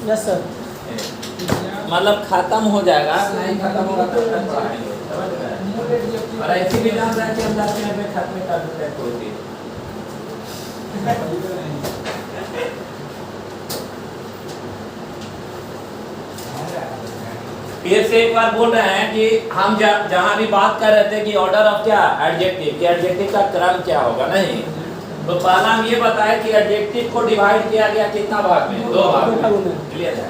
Yes sir. मतलब खत्म हो जाएगा, नहीं खत्म होगा तब तक पढ़ाएंगे, समझ गए? और ऐसी भी जान रहा है कि हम 10 मिनट में खत्म कर देते हैं कोई चीज। फिर से एक बार बोल रहे हैं कि हम जहां भी बात कर रहे थे कि ऑर्डर ऑफ क्या एडजेक्टिव, कि एडजेक्टिव का क्रम क्या होगा, नहीं तो पहला हम ये बताया कि एडजेक्टिव को डिवाइड किया गया कितना भाग में, 2 भाग में, क्लियर है?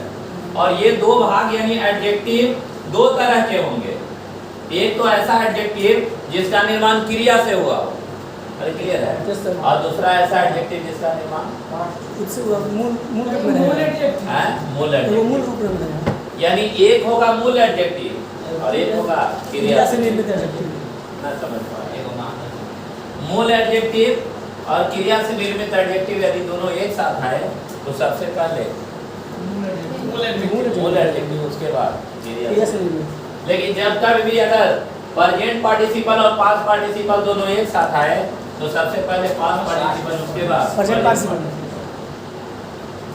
और ये 2 भाग यानी एडजेक्टिव 2 तरह के होंगे। एक तो ऐसा एडजेक्टिव जिसका निर्माण क्रिया से हुआ हो, अरे क्लियर है? और दूसरा ऐसा एडजेक्टिव जिसका निर्माण मूल एडजेक्टिव, यानी एक होगा मूल एडजेक्टिव और एक होगा क्रिया से निर्मित एडजेक्टिव। ना समझ पाए? मूल एडजेक्टिव और क्रिया से निर्मित एडजेक्टिव यदि दोनों एक साथ आए तो सबसे पहले मूल एडजेक्टिव, उसके बाद क्रिया से निर्मित। लेकिन जब कभी भी अगर प्रेजेंट पार्टिसिपल और पास्ट पार्टिसिपल दोनों एक साथ आए तो सबसे पहले पास्ट पार्टिसिपल, उसके बाद प्रेजेंट पार्टिसिपल।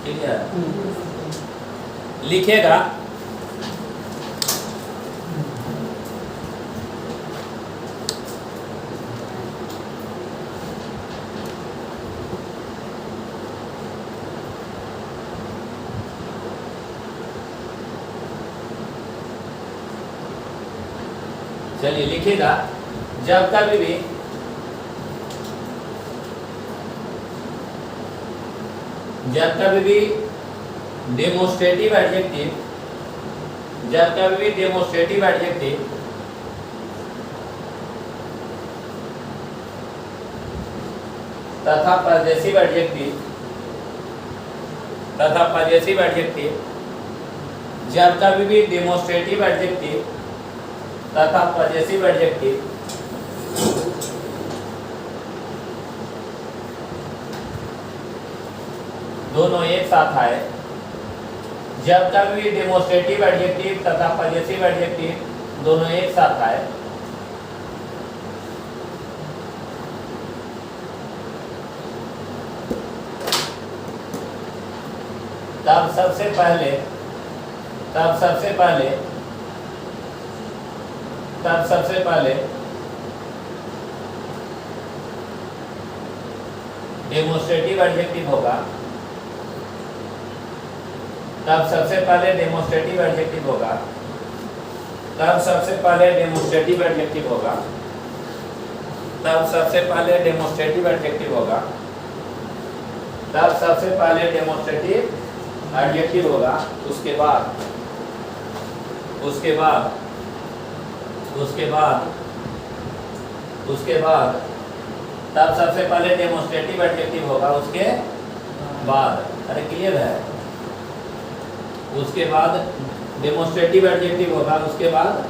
ठीक है? लिखेगा चलिए लिखेगा जब कभी भी डेमोस्ट्रेटिव एडजेक्टिव, जब कभी भी डेमोस्ट्रेटिव एडजेक्टिव तथा पजेसिव एडजेक्टिव, जब कभी भी डेमोस्ट्रेटिव एडजेक्टिव तथा पजेसिव एडजेक्टिव दोनों एक साथ आए, जब कभी भी डेमोस्ट्रेटिव एडजेक्टिव तथा पजेसिव एडजेक्टिव दोनों एक साथ आए तब सबसे पहले डेमोस्ट्रेटिव एडजेक्टिव होगा, तब सबसे पहले डेमोस्ट्रेटिव एडजेक्टिव होगा, तब सबसे पहले डेमोस्ट्रेटिव एडजेक्टिव होगा, तब सबसे पहले डेमोस्ट्रेटिव एडजेक्टिव होगा, तब सबसे पहले डेमोस्ट्रेटिव एडजेक्टिव होगा, उसके बाद तब सबसे पहले डेमोस्ट्रेटिव एडजेक्टिव होगा, उसके बाद, अरे क्लियर है? उसके बाद डेमोस्ट्रेटिव एडजेक्टिव होगा, उसके बाद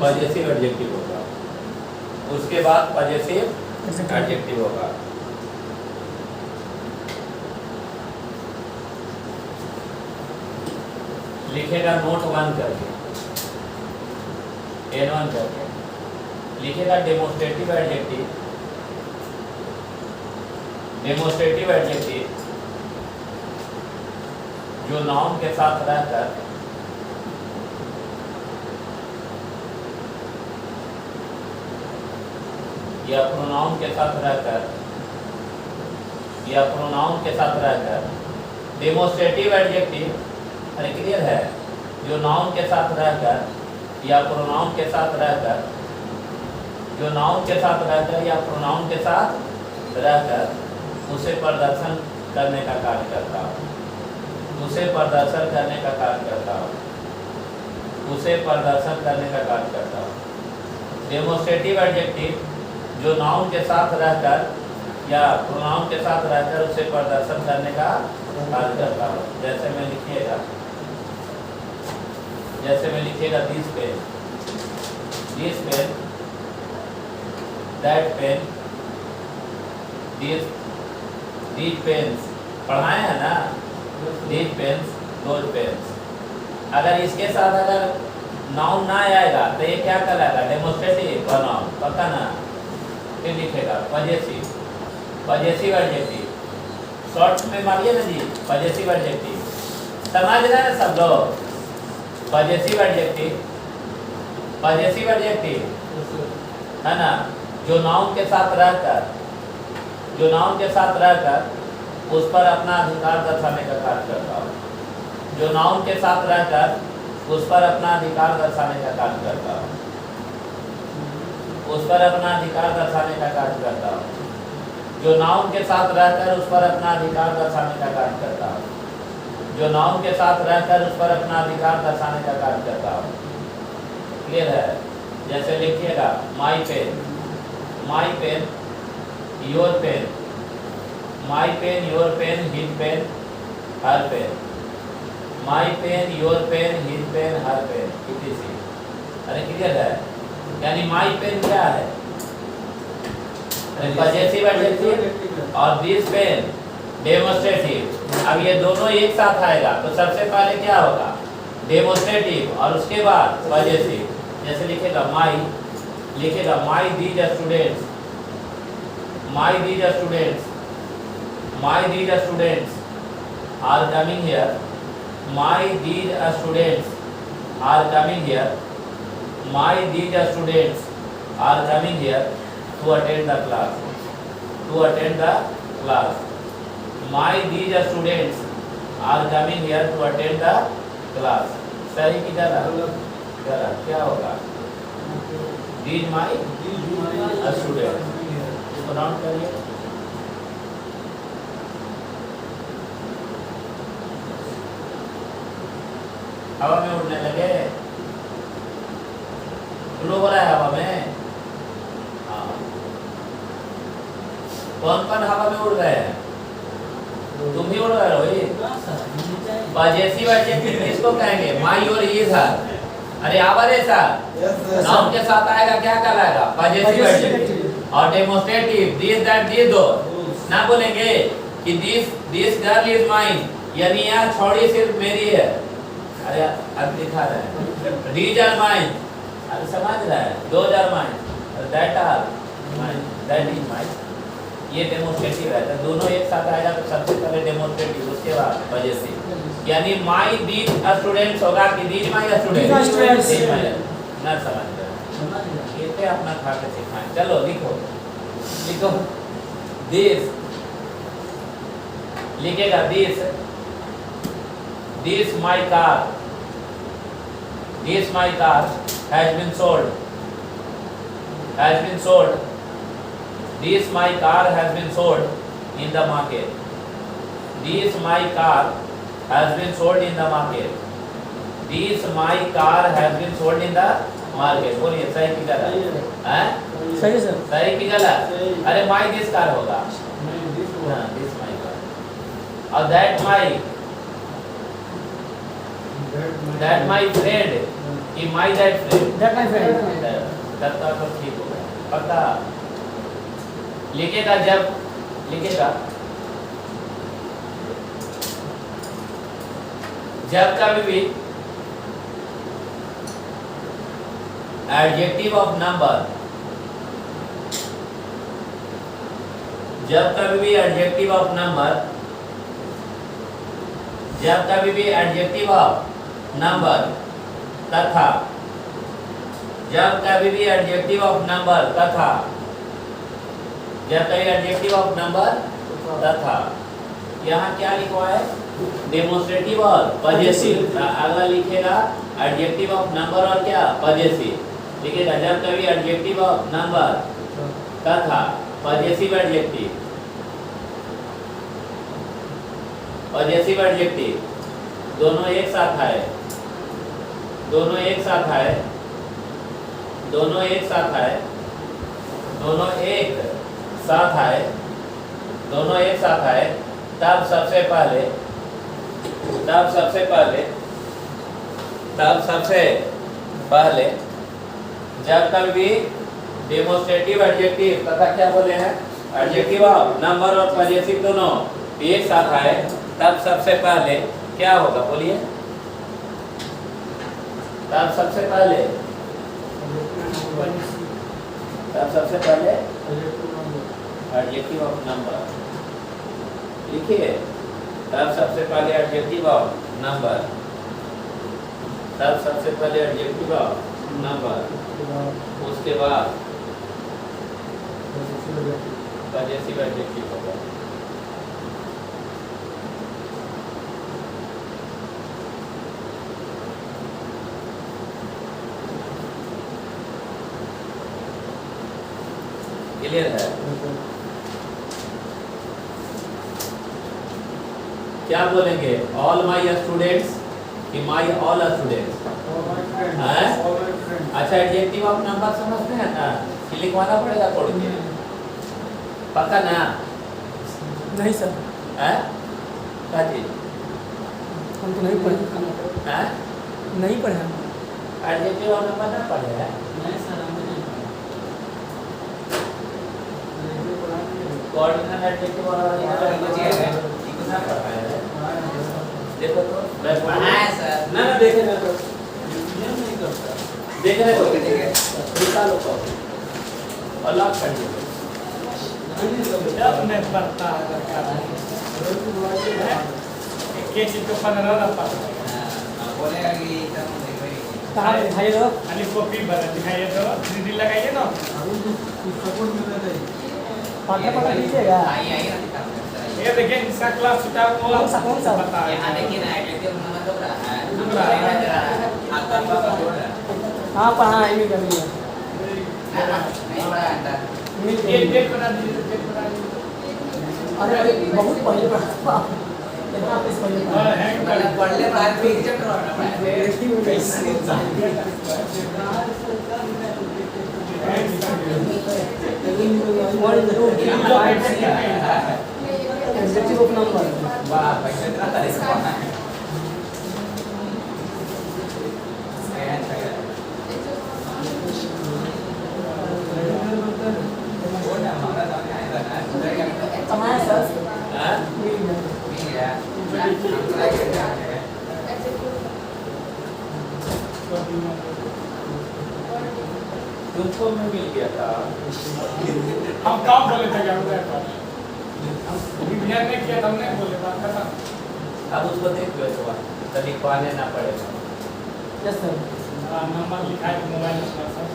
पजेसिव एडजेक्टिव होगा, उसके बाद पजेसिव एडजेक्टिव होगा। लिखेगा नोट 1 करके, N1 करके लिखेगा डेमोस्ट्रेटिव एडजेक्टिव जो नाउन के साथ रहकर या प्रोनाउन के साथ रहकर डेमोस्ट्रेटिव एडजेक्टिव, अरे क्लियर है? जो नाउन के साथ रहकर या प्रोनाउन के साथ रहकर, जो नाउन के साथ रहकर या प्रोनाउन के साथ रहकर उसे प्रदर्शन करने का कार्य करता हो, उसे प्रदर्शन करने का कार्य करता हो, उसे प्रदर्शन करने का कार्य करता हो। डेमोस्ट्रेटिव एडजेक्टिव जो नाउन के साथ रहकर या प्रोनाउन के साथ रहकर उसे प्रदर्शन करने का कार्य करता हो। जैसे मैं लिखिएगा this pen, that pen, these pens पढ़ाए हैं ना, these पेन्स, those पेन्स। अगर इसके साथ अगर नाउन ना आएगा तो ये क्या कहलाएगा? डेमोस्ट्रेटिव प्रोनाउन, पक्का ना? फिर लिखेगा पजेसिव एडजेक्टिव, शॉर्ट में मारिए ना जी, पजेसिव एडजेक्टिव समझ रहे हैं सब लोग? पॉजिटिव एडजेक्टिव, पॉजिटिव एडजेक्टिव है ना, जो नाउन के साथ रहकर, जो नाउन के साथ रहकर उस पर अपना अधिकार दर्शाने का कार्य करता हो, जो नाउन के साथ रहकर उस पर अपना अधिकार दर्शाने का कार्य करता हो, उस पर अपना अधिकार दर्शाने का कार्य करता हो, जो नाउन के साथ रहकर उस पर अपना अधिकार दर्शाने का कार्य करता हो, जो नाउन के साथ रहकर उस पर अपना अधिकार दर्शाने का कार्य करता हो। क्लियर है? जैसे लिखिएगा my pen, my pen, your pen, my pen, your pen, his pen, her pen, my pen, your pen, his pen, her pen, etc. अरे क्लियर है? यानी माई पेन क्या है? पॉजिटिव एडजेक्टिव और दिस पेन डेमोस्ट्रेटिव। अब ये दोनों एक साथ आएगा तो सबसे पहले क्या होगा? डेमोस्ट्रेटिव और उसके बाद पॉजिटिव। जैसे लिखेगा माई, लिखेगा my these students, my these students, my these students are coming here, my these students are coming here, my these students are coming here to attend the class, to attend the class, my these students are coming here to attend the class। सही की गलत? गलत। क्या होगा? these my students। इसको round करिए। हवा में उड़ने लगे, फ्लो हो रहा है हवा में। कौन कौन हवा में उड़ रहे हैं? तुम भी उड़ रहे हो। ये पॉजिटिव एडजेक्टिव किसको कहेंगे? माई और इज हर। अरे आवारे सर नाउन के साथ आएगा क्या कहलाएगा? Positive adjective. और डेमोस्ट्रेटिव दिस दैट दिस दो ना बोलेंगे कि दिस गर्ल इज माइन, यानी यह छोड़ी सिर्फ मेरी है। अरे अब दिखा रहे हैं दीज आर माइन। अरे समझ रहे हैं? Those are mine, that are mine, that is mine. ये डेमोस्ट्रेटिव है। तो दोनों एक साथ आएगा तो सबसे पहले डेमोस्ट्रेटिव, उसके बाद पॉजिटिव। यानी माई दीज स्टूडेंट्स होगा कि दीज माई स्टूडेंट्स? ना समझ रहे? ये पे अपना खा के सिखाएं। चलो लिखो, लिखो दिस, लिखेगा this, this my car, this my car has been sold, has been sold, this my car has been sold in the market, this my car has been sold in the market, this my car has been sold in the market। बोलिए सही की गलत? हैं? सही sir. सही की गलत? अरे my this car होगा। हाँ this my car। और that my friend कि my that friend, That my friend। that का तो ठीक होगा। पता लिखेगा जब, लिखेगा जब कभी भी एडजेक्टिव ऑफ नंबर, जब कभी भी एडजेक्टिव ऑफ नंबर, जब कभी भी एडजेक्टिव ऑफ नंबर तथा, जब कभी भी एडजेक्टिव ऑफ नंबर तथा, जब कभी एडजेक्टिव ऑफ नंबर तथा, यहाँ क्या लिखा है? डेमोस्ट्रेटिव और पॉजिटिव। अगला लिखेगा एडजेक्टिव ऑफ नंबर और क्या? पॉजिटिव। लिखेगा जब कभी एडजेक्टिव ऑफ नंबर तथा पॉजिटिव एडजेक्टिव, पॉजिटिव एडजेक्टिव दोनों एक साथ आए, दोनों एक साथ आए, दोनों एक साथ आए, दोनों एक साथ आए, दोनों एक साथ आए, तब सबसे पहले, तब सबसे पहले, तब सबसे पहले जब कभी भी डेमोस्ट्रेटिव एडजेक्टिव तथा क्या बोले हैं? एडजेक्टिव ऑफ नंबर और पॉजिटिव दोनों एक साथ आए, तब सबसे पहले क्या होगा? बोलिए। तब सबसे पहले, तब सबसे पहले एडजेक्टिव ऑफ नंबर लिखिए। तब सबसे पहले एडजेक्टिव ऑफ नंबर, तब सबसे पहले एडजेक्टिव नंबर, उसके बाद पजेसिव एडजेक्टिव होगा। क्लियर है? क्या बोलेंगे? ऑल माई स्टूडेंट्स कि माई ऑल स्टूडेंट्स? अच्छा, एडजेक्टिव आप नंबर समझते हैं ना कि लिखवाना पड़ेगा थोड़ी देर? पक्का ना? नहीं सर, है क्या चीज? हम तो नहीं पढ़े। है नहीं पढ़े हम। एडजेक्टिव और नंबर ना पढ़े हैं? नहीं सर, हम नहीं कोऑर्डिनेट एडजेक्टिव और देखो तो पढ़ा है सर। ना देखे ना तो देख रहे हो? निकालो तो और लॉक कर दो। जब नहीं पढ़ता कैसे तो 15 ना पढ़ता। बोलेगा कि तब देख रही कहाँ दिखाइए तो खाली कॉपी बना दिखाइए तो 3D लगाइए ना। पाठ्य पढ़ा लीजिएगा। आई ना दिखा ये देखिए इसका क्लास छुटा कौन सा बता रहा यहाँ है। देखिए ना एडजेक्टिव नंबर तो रहा है नंबर आपका पापा बोल रहा है हाँ पढ़ा है, इमेल कर लिया। नहीं पढ़ा है इमेल ये डेट बना दीजिए, डेट बना दीजिए। अरे बहुत पहले पढ़ा, इतना पेज पहले पढ़ा है। मतलब पढ़ले बाद भी रिजेक्ट करना पड़ा है कैसे एडजेक्टिव ऑफ नंबर। वाह पैसे इतना तारीफ करना है कहाँ है सर? हैं? मिल गया हम ट्राई करते हैं तुमको में मिल गया था। हम काम बोले थे क्या उधर पर विज्ञान ने किया, हमने बोले बात खत्म। अब उसको देख लो एक बार, तो लिखवाने ना पड़ेगा। Yes sir. नंबर लिखा है मोबाइल नंबर सर।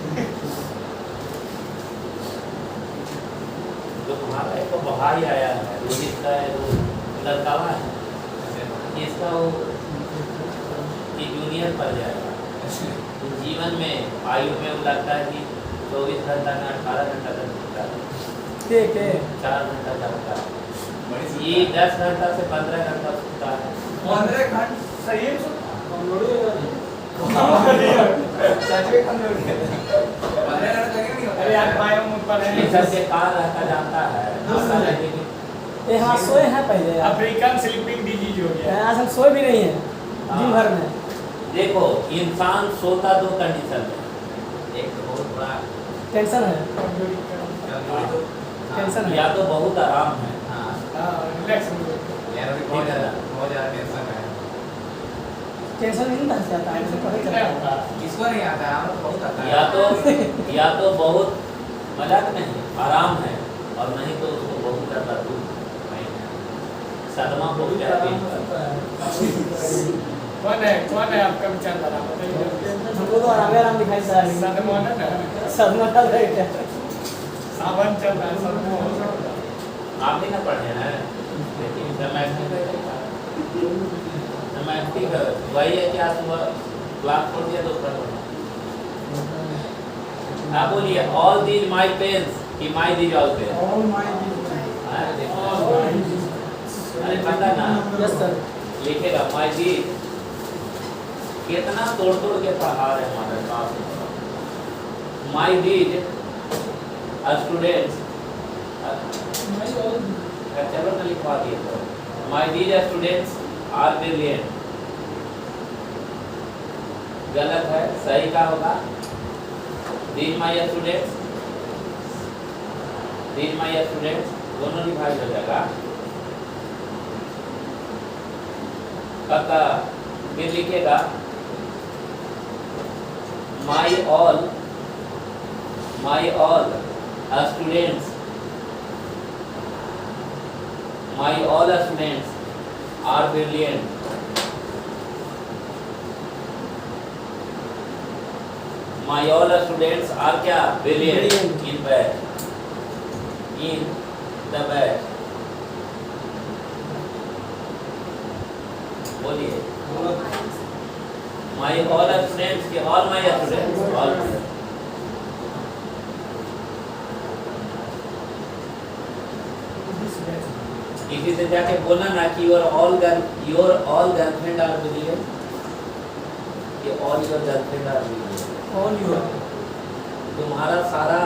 जो तुम्हारा एक भाई आया है, रोहित का है, वो लड़का है, इसका वो कि जूनियर पड़ जाएगा। जीवन में आयु में वो लगता है कि 24 घंटा में 18 घंटा तक चलता है, ठीक है। 4 घंटा चलता है। ये 10 घंटा से 15 घंटा सोता है। 15 घंटे सही है सच में कम लोग हैं 15 घंटे लगे नहीं अरे यार पायों मुझ पर ये है। सब के कार रहता जाता है। आपका लेकिन ये हाँ सोए हैं पहले। अफ्रीकन स्लीपिंग डिजीज हो गया। आज हम सोए भी नहीं हैं दिन भर में। देखो, इंसान सोता 2 कंडीशन में, एक तो बहुत बड़ा टेंशन है, टेंशन टेंशन है। या तो बहुत आराम है। हाँ रिलैक्स हो गया। यार अभी बहुत ज़्यादा टेंशन है टेंशन नहीं था जाता है, उसे पता चलता है। किसको नहीं आता है हम बहुत आता है या तो बहुत मजाक नहीं, आराम है, और नहीं तो उसको बहुत ज़्यादा दुख नहीं है, सदमा को कौन है आपका विचार बना बताइए। हमको तो आराम आराम दिखाई दे रहा है। सदमा है ना, सदमा का रेट है। सावन चल रहा है सदमा हो सकता है। आप भी ना पढ़े हैं, लेकिन मैथमेटिक वही है कि आज सुबह क्लास छोड़ दिया तो आप बोलिए ऑल दीज माई पेन्स कि माई दीज ऑल पेन। अरे पता ना यस सर। लिखेगा माई दीज। कितना तोड़ तोड़ के पढ़ा रहे हमारे पास। माई दीज स्टूडेंट्स, चलो ना लिखवा दिए तो my these students are brilliant. गलत है, सही का होगा these my students, these my students दोनों डिवाइड हो जाएगा। पक्का फिर लिखेगा my all students, my all students are brilliant. My all students are क्या brilliant in batch, in the batch. बोलिए माय ऑल स्टूडेंट्स के ऑल माय स्टूडेंट्स ऑल। किसी से जाके बोलना ना कि your all girlfriend are brilliant, ये all your girlfriend are brilliant. All your तुम्हारा सारा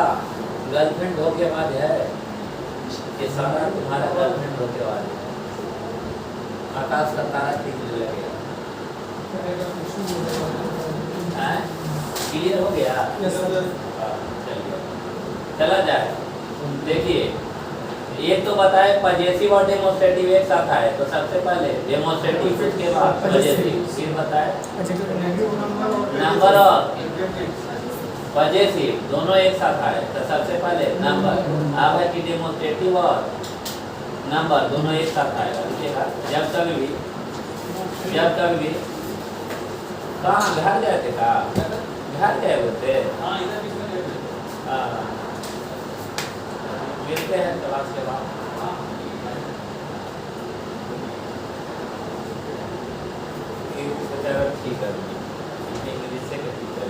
गर्लफ्रेंड धोखेबाज है, ये सारा तुम्हारा गर्लफ्रेंड धोखेबाज है। आकाश का तारा टिकने लगेगा। क्लियर हो गया? Yes sir. चलिए चला जाए। देखिए एक तो बताए पजेसिव और डेमोस्ट्रेटिव एक साथ आए, तो सबसे पहले डेमोस्ट्रेटिव उसके बाद पजेसिव, फिर बताए नंबर और पजेसिव दोनों एक साथ आए, तो सबसे पहले नंबर। अब है कि डेमोस्ट्रेटिव और नंबर दोनों एक साथ आएगा। देखिएगा जब कभी भी कहाँ घर गए थे, कहाँ घर गए होते, मिलते हैं क्लास के बाद। ठीक है इंग्लिश से टीचर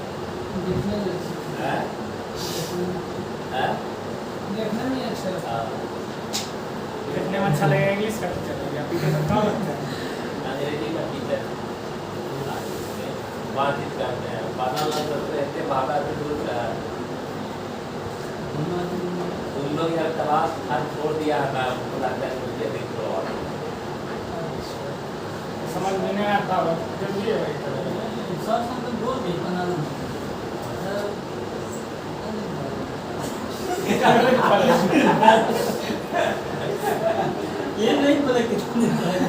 देखने में अच्छा लगता है। देखने में अच्छा लगेगा, इंग्लिश का टीचर लगेगा, पीछे से कहाँ लगता है? अंग्रेजी का टीचर बातचीत करते हैं, बाधा रहते बाधा से दूर का। उन लोग यार क्लास हर छोड़ दिया है, मैं उनको लगता है मुझे देख लो समझ में नहीं आता होगा, जल्दी है भाई। सर तो बोल भी बना लो। ये नहीं पता कितने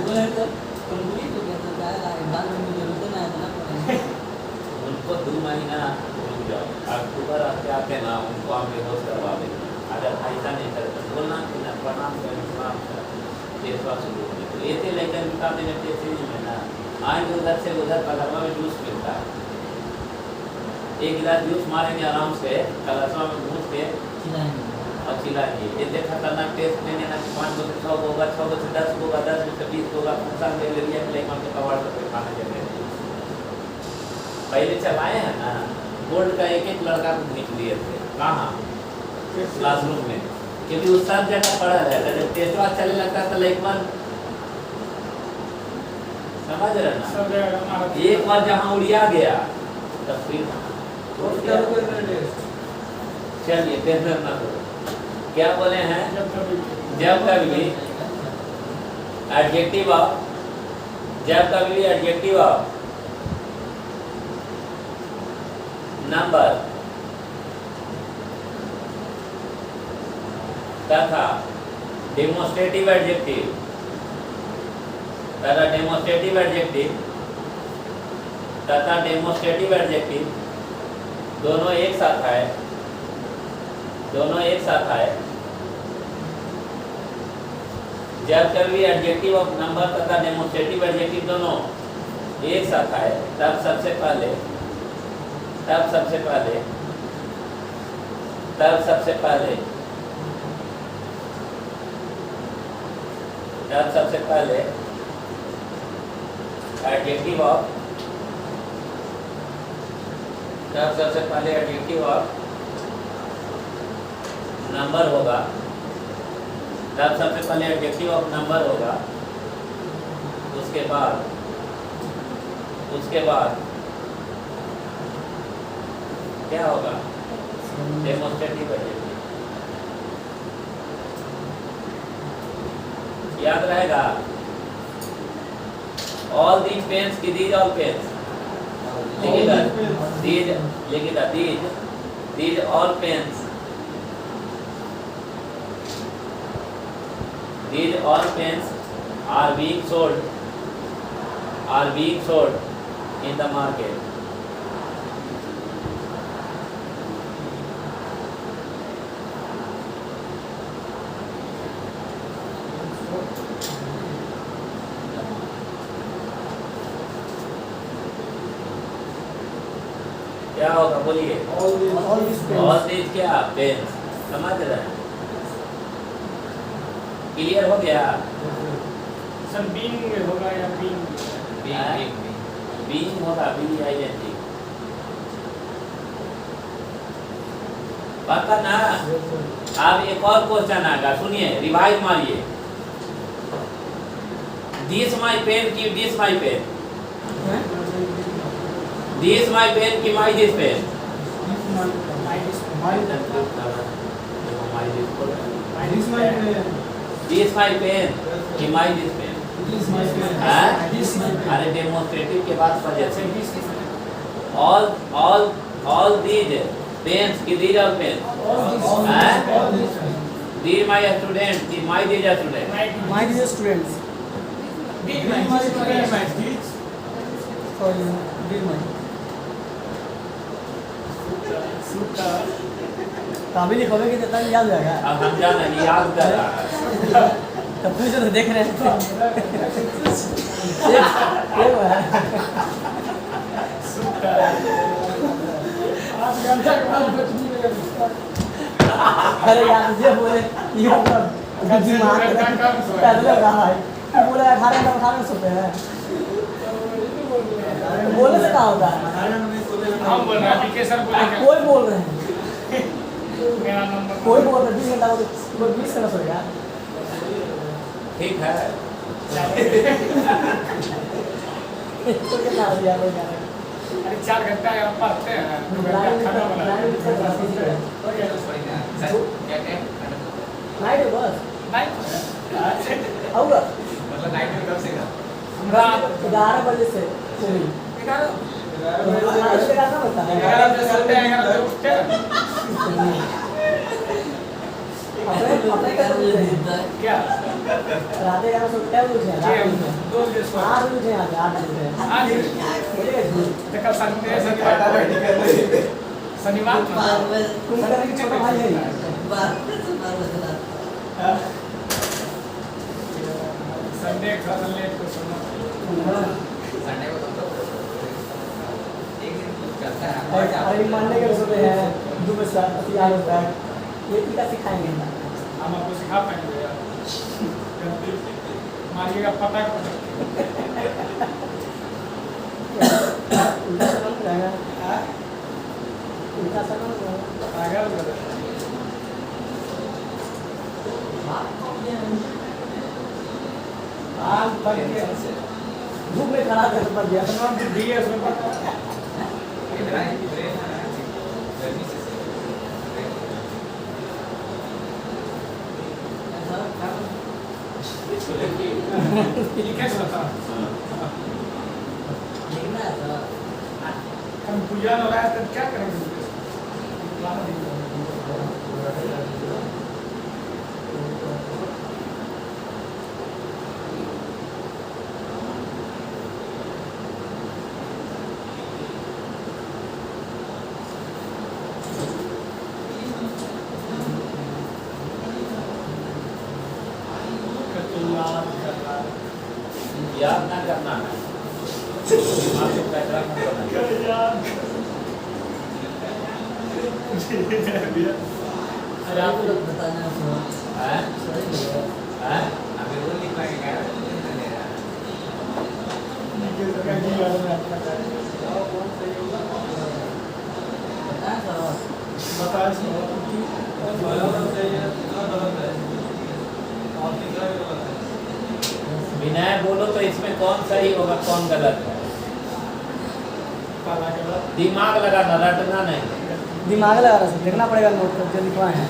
बोले तो कंप्लीट हो गया तो क्या बाद में मुझे रुकना है ना पड़ेगा। उनको 2 महीना रुक जाओ, अक्टूबर आते ना उनको हम बेहोश करवा देंगे। अगर ऐसा नहीं करे तो बोलना कि ना प्रणाम करें देशवा से तो ये थे लेकर उठा देने थे में ना आएंगे उधर से उधर कलरवा में जूस मिलता है, एक गिलास जूस मारेंगे आराम से कलरवा में घूस के और चिल्लाएंगे। ये देखा खतरनाक टेस्ट लेने ना 5 से 6 होगा, 6 से 10 होगा, 10 से 20 होगा, फंसा मलेरिया के लेकर के कबाड़ पर खाने देते। पहले चलाए हैं ना बोर्ड का एक लड़का को खींच लिए थे, कहाँ क्लासरूम में, क्योंकि उस सब जगह पड़ा रहता है। जब टेस्ट बात चलने लगता था लेकिन समझ रहे ना, एक बार जहाँ उड़िया गया तब फिर चलिए टेंशन ना करो। क्या बोले हैं जब कभी भी एडजेक्टिव ऑफ, जब कभी भी एडजेक्टिव ऑफ नंबर तथा डेमोस्ट्रेटिव एडजेक्टिव तथा डेमोस्ट्रेटिव एडजेक्टिव दोनों एक साथ आए, जब कभी एडजेक्टिव ऑफ नंबर तथा डेमोस्ट्रेटिव एडजेक्टिव दोनों एक साथ आए तब सबसे पहले एडजेक्टिव ऑफ नंबर होगा, उसके बाद क्या होगा डेमोस्ट्रेटिव एडजेक्टिव। याद रहेगा ऑल दीज पेन्स की दीज ऑल पेन्स लिखिएगा, these all pens, these all pens are being sold in the market. क्या होगा बोलिए? All these ऑल दिस क्या पेन्स, समझ रहे हैं? क्लियर हो गया? सर बीइंग होगा या बीइंग? बीइंग होगा, BING। पता ना? अब एक और क्वेश्चन आएगा, सुनिए, रिवाइज मारिए। दिस माई पेन की this my pen, this my pen की my this pen, this my pen की माई दिस पेन। अरे डेमोन्स्ट्रेटिव के बाद सजेशन। ऑल दीज पेन्स की these all pen, the my student की my these student. My dear students. Sorry, dear my. काबिल लिखोगे कि जितना याद हो जाएगा। अब हम जान नहीं याद कर रहा है। तब फिर जो देख रहे हैं। ये वो है। अरे यार ये बोले ये दिमाग पैदल लगा है। बोले 18 सौ पे है। बोलने से क्या होता है? हम बोल रहे हैं, पीके सर बोलेंगे। कोई बोल रहे हैं, मेरा नंबर कोई बोल रहे हैं 20 घंटा वो 20 घंटा सोएगा। ठीक है। तो कितना हो गया वो यार? अरे 4 घंटा यहाँ पढ़ते हैं, 2 घंटा खाना बनाते हैं। नाइट है बस नहीं आऊँगा मतलब नाइट में कब से का? रात 11 बजे से चली 11 बजे का ना बता 11 बजे सोते हैं, 11 बजे उठते हैं। अपने क्या सोचते हैं? क्या रात 11 सोते हैं उठे हैं, रात में 2 बजे सोते 8 बजे आज 8 बजे आज बोलेगा झूठ। देखा संडे शनिवार तुम करें कि छोटा भाई है संडे घर लेट को सोना। संडे को तो एक दिन कुछ करता है। अरे मानने के सोते हैं 2 बजे से 4 बजे तक। ये क्या सिखाएंगे? हम आपको सिखा पाएंगे यार, मारिएगा पता को। उल्टा सलाम रहेगा, उल्टा सलाम रहेगा। पागल हो गया। आज तक ये धूप में खड़ा कर पर गया तमाम बुद्धि है उसमें पता है। इतना ही गर्मी से ये कैसे होता है? हम पूजा हो रहा है तो क्या करेंगे? याद ना करना है, दिमाग से पैसा मत करना। अरे आपको तो बताना है हैं? हैं? अभी वो लिख पाएंगे विनय बोलो तो इसमें कौन सही होगा कौन गलत है? दिमाग लगाना, रटना नहीं। दिमाग लगा रहा है, देखना पड़ेगा नोट पर जो लिखवाए हैं।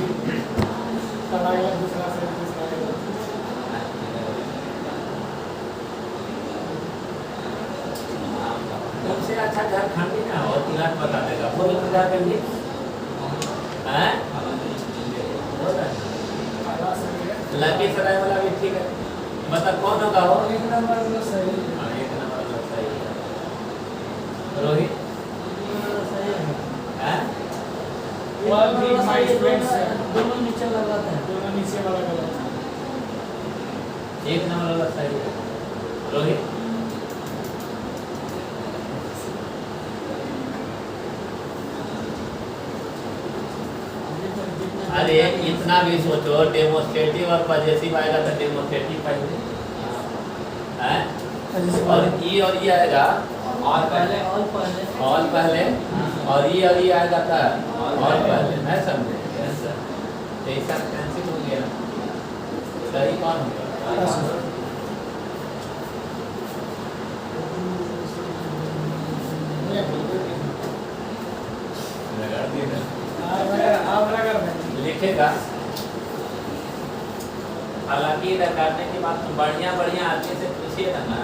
तुमसे अच्छा झारखंडी ना हो, तुरंत बता देगा। बोलो तो झारखंडी हैं? लखीसराय वाला भी ठीक है, बता कौन होगा हो? एक नंबर में सही हाँ, एक नंबर वाला सही है। रोहित सही है। हैं? दोनों नीचे लगाते हैं। दोनों नीचे वाला गलत है। एक नंबर वाला सही है। रोहित अरे इतना भी सोचो, डेमोस्ट्रेटिव और पॉजिटिव आएगा तो डेमोस्ट्रेटिव पहले हैं, और ई और ई आएगा और पहले ऑल पहले ऑल पहले, और ई आएगा था ऑल पहले, नहीं समझे? जैसा कैंसिल हो गया, सही कौन होगा? लगा दिया आप लगा रहे लिखेगा। हालांकि इधर काटने के बाद तो बढ़िया बढ़िया आदमी से पूछिएगा ना,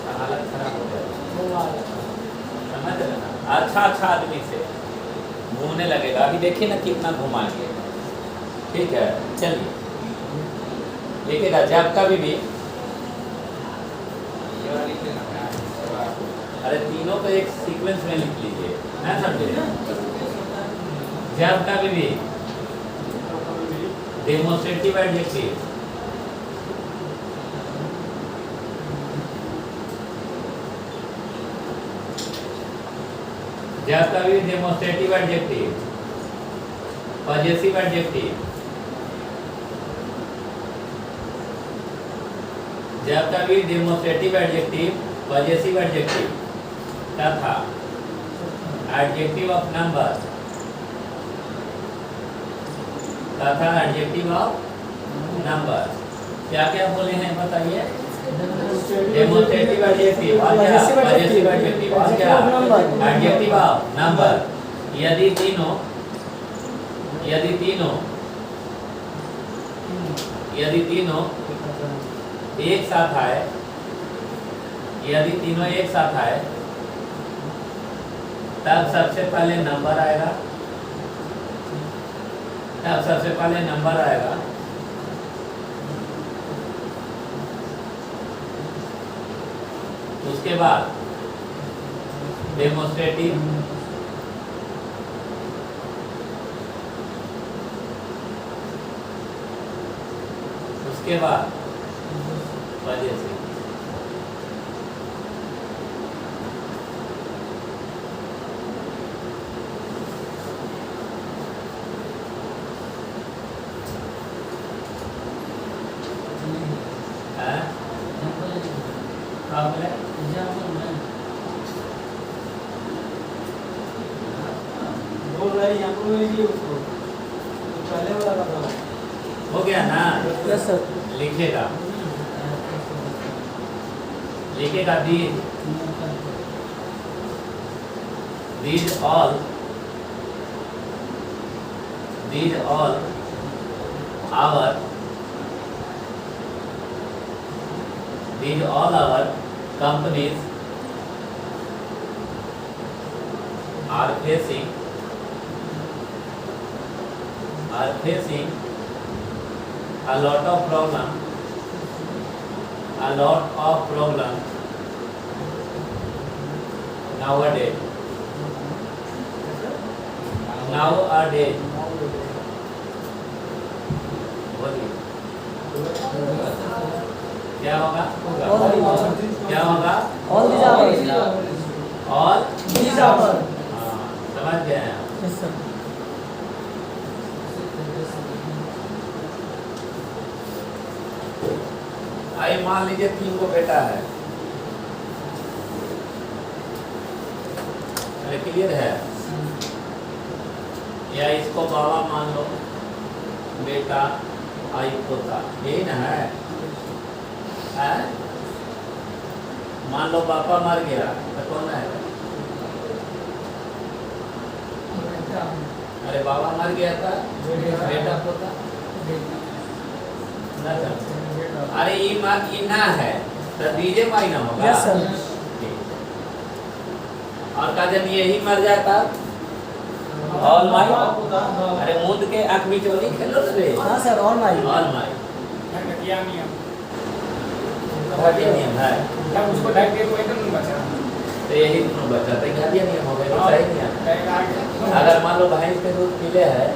तो हालत खराब हो जाएगी, समझ रहे ना? अच्छा अच्छा आदमी से घूमने लगेगा। अभी देखिए ना कितना घुमाएंगे, ठीक है? चलिए लिखेगा जब कभी भी, ये वाला लिख लेना है। अरे तीनों को एक सीक्वेंस में लिख लीजिए, ना समझे? जब कभी भी डेमोस्ट्रेटिव एडजेक्टिव जब कभी डेमोस्ट्रेटिव एडजेक्टिव पॉजिटिव एडजेक्टिव जब कभी डेमोस्ट्रेटिव एडजेक्टिव पॉजिटिव एडजेक्टिव तथा एडजेक्टिव ऑफ नंबर तथा एडजेक्टिव ऑफ नंबर क्या क्या बोले हैं बताइए? डेमोस्ट्रेटिव एडजेक्टिव और क्या? पॉजिटिव एडजेक्टिव और क्या? Adjective of number. यदि तीनों एक साथ आए, यदि तीनों एक साथ आए तब सबसे पहले नंबर आएगा, उसके बाद डेमोस्ट्रेटिव, उसके बाद पॉजिटिव। बोल रहे हैं यहाँ को उसको पहले वाला बताओ। हो गया ना? Yes sir. लिखेगा these all our companies are facing a lot of problem nowadays बोलिए क्या होगा? क्या होगा? All these hour. समझ गए हैं? Yes sir. आइए मान लीजिए 3 को बेटा है, क्लियर है? या इसको बाबा मान लो, बेटा आई पोता, यही ना है? मान लो पापा मर गया तो कौन है? अरे बाबा मर गया था, बेटा पोता ना था। अरे ई ना है तो डीजे माई ना होगा। Yes sir. और का जब यही मर जाता ऑल माई, अरे मूंद के आंख में चोली खेलो रे। हाँ सर, ऑल माई। घटिया नियम है जब उसको ढक दिए तो एकदम नहीं बचा। तो यही दोनों बचा तो घटिया नियम हो गया, सही नहीं है। अगर मान लो भैंस के दूध पीले है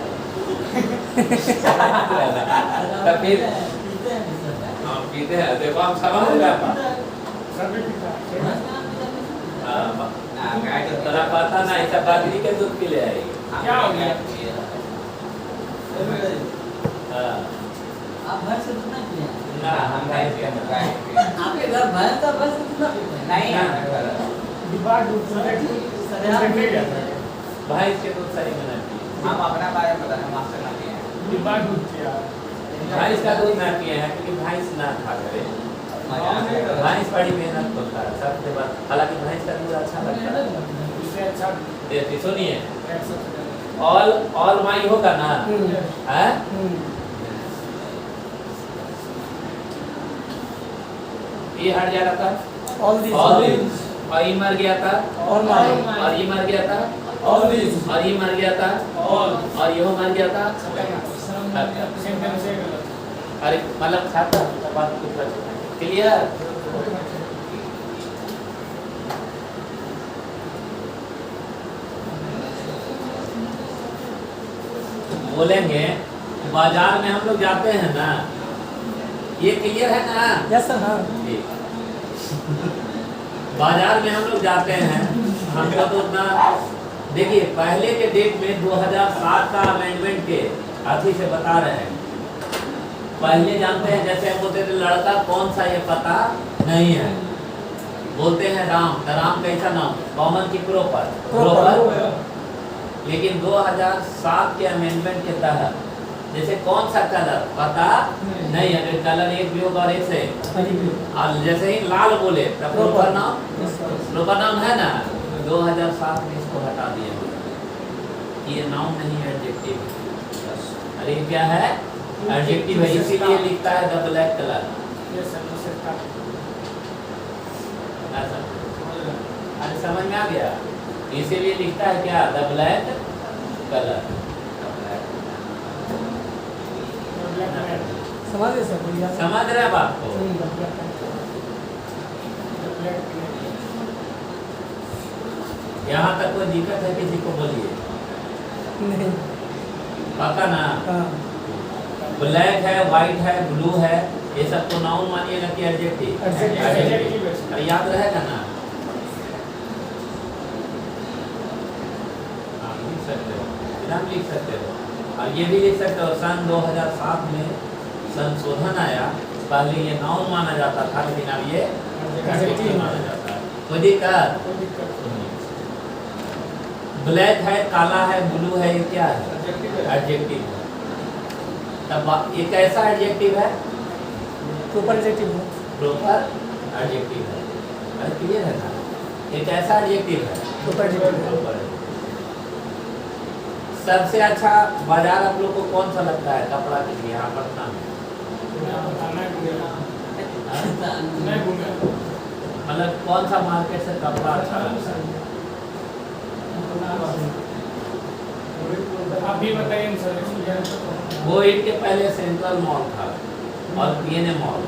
तो फिर हाँ पीते हैं, देखो आप समझ रहे हैं? तोरा पता ना ऐसा बकरी के दूध पी ले आएगी। क्या हो गया? हाँ, आप भैंस से दूध नहीं पिए? ना हम नहीं पिए। आपके घर भैंस का भैंस दूध ना पीते हैं? नहीं डिब्बा दूध नहीं जाता है। भैंस के दूध सही में नहीं पिए। हम अपना बारे में बताएं, मास्टर ना किए हैं। डिब्बा दूध किया। भैंस का दूध ना पिए हैं क्योंकि भैंस ना खा करे। भैंस बड़ी मेहनत होता है सबसे बात, हालांकि भैंस का दूध अच्छा लगता है। इससे अच्छा देखिए सुनिए, एक सौ ऑल माई होगा ना, है ये हट जा रहा था, All these. ऑल और ये मर गया था, All mine. और ये मर गया था, All these. और ये मर गया था, और ये मर गया था। सेंटेंस से गलत। अरे मतलब खाता बात क्लियर। बोलेंगे बाजार में हम लोग जाते हैं ना, ये क्लियर है ना? Yes sir, हाँ. ठीक। बाजार में हम लोग जाते हैं, हमको तो उतना देखिए पहले के डेट में 2007 का अमेंडमेंट के अथी से बता रहे हैं। पहले जानते हैं जैसे हम बोलते थे लड़का कौन सा ये पता नहीं है, बोलते हैं राम, तो राम कैसा नाम, कॉमन की प्रॉपर। लेकिन 2007 के अमेंडमेंट के तहत जैसे कौन सा कलर पता नहीं, अगर कलर एक भी होगा और एक से, और जैसे ही लाल बोले तब प्रॉपर नाम है ना, 2007 में इसको हटा दिया ये नाउन नहीं है, एडजेक्टिव। अरे क्या है, एडजेक्टिव है, इसीलिए लिखता है द ब्लैक कलर। अरे समझ में आ गया, इसीलिए लिखता है क्या, द ब्लैक कलर। समझ गए सर, बोलिए। समझ रहे बात को? यहाँ तक कोई दिक्कत है किसी को, बोलिए। नहीं। पता ना, हाँ. ब्लैक है, व्हाइट है, ब्लू है, ये सब तो नाउन मानिएगा कि एडजेक्टिव? Adjective. अरे याद रहेगा ना? हाँ, लिख सकते हो, नाम लिख सकते हो, और ये भी लिख सकते हो सन 2007 में संशोधन आया, पहले ये नाउन माना जाता था लेकिन अब ये एडजेक्टिव माना जाता है। कोई दिक्कत? ब्लैक है, काला है, ब्लू है, ये क्या है, एडजेक्टिव है। तब ये कैसा एडजेक्टिव है, प्रॉपर एडजेक्टिव है। प्रॉपर एडजेक्टिव है। अरे क्लियर है ना, ये कैसा एडजेक्टिव है, प्रॉपर एडजेक्टिव। प्रॉपर। सबसे अच्छा बाजार आप लोग को कौन सा लगता है कपड़ा के लिए यहाँ पटना में? मतलब कौन सा मार्केट से कपड़ा अच्छा लगता है? आप भी बताइए सर। वो ईट के पहले सेंट्रल मॉल था और पीएनए मॉल।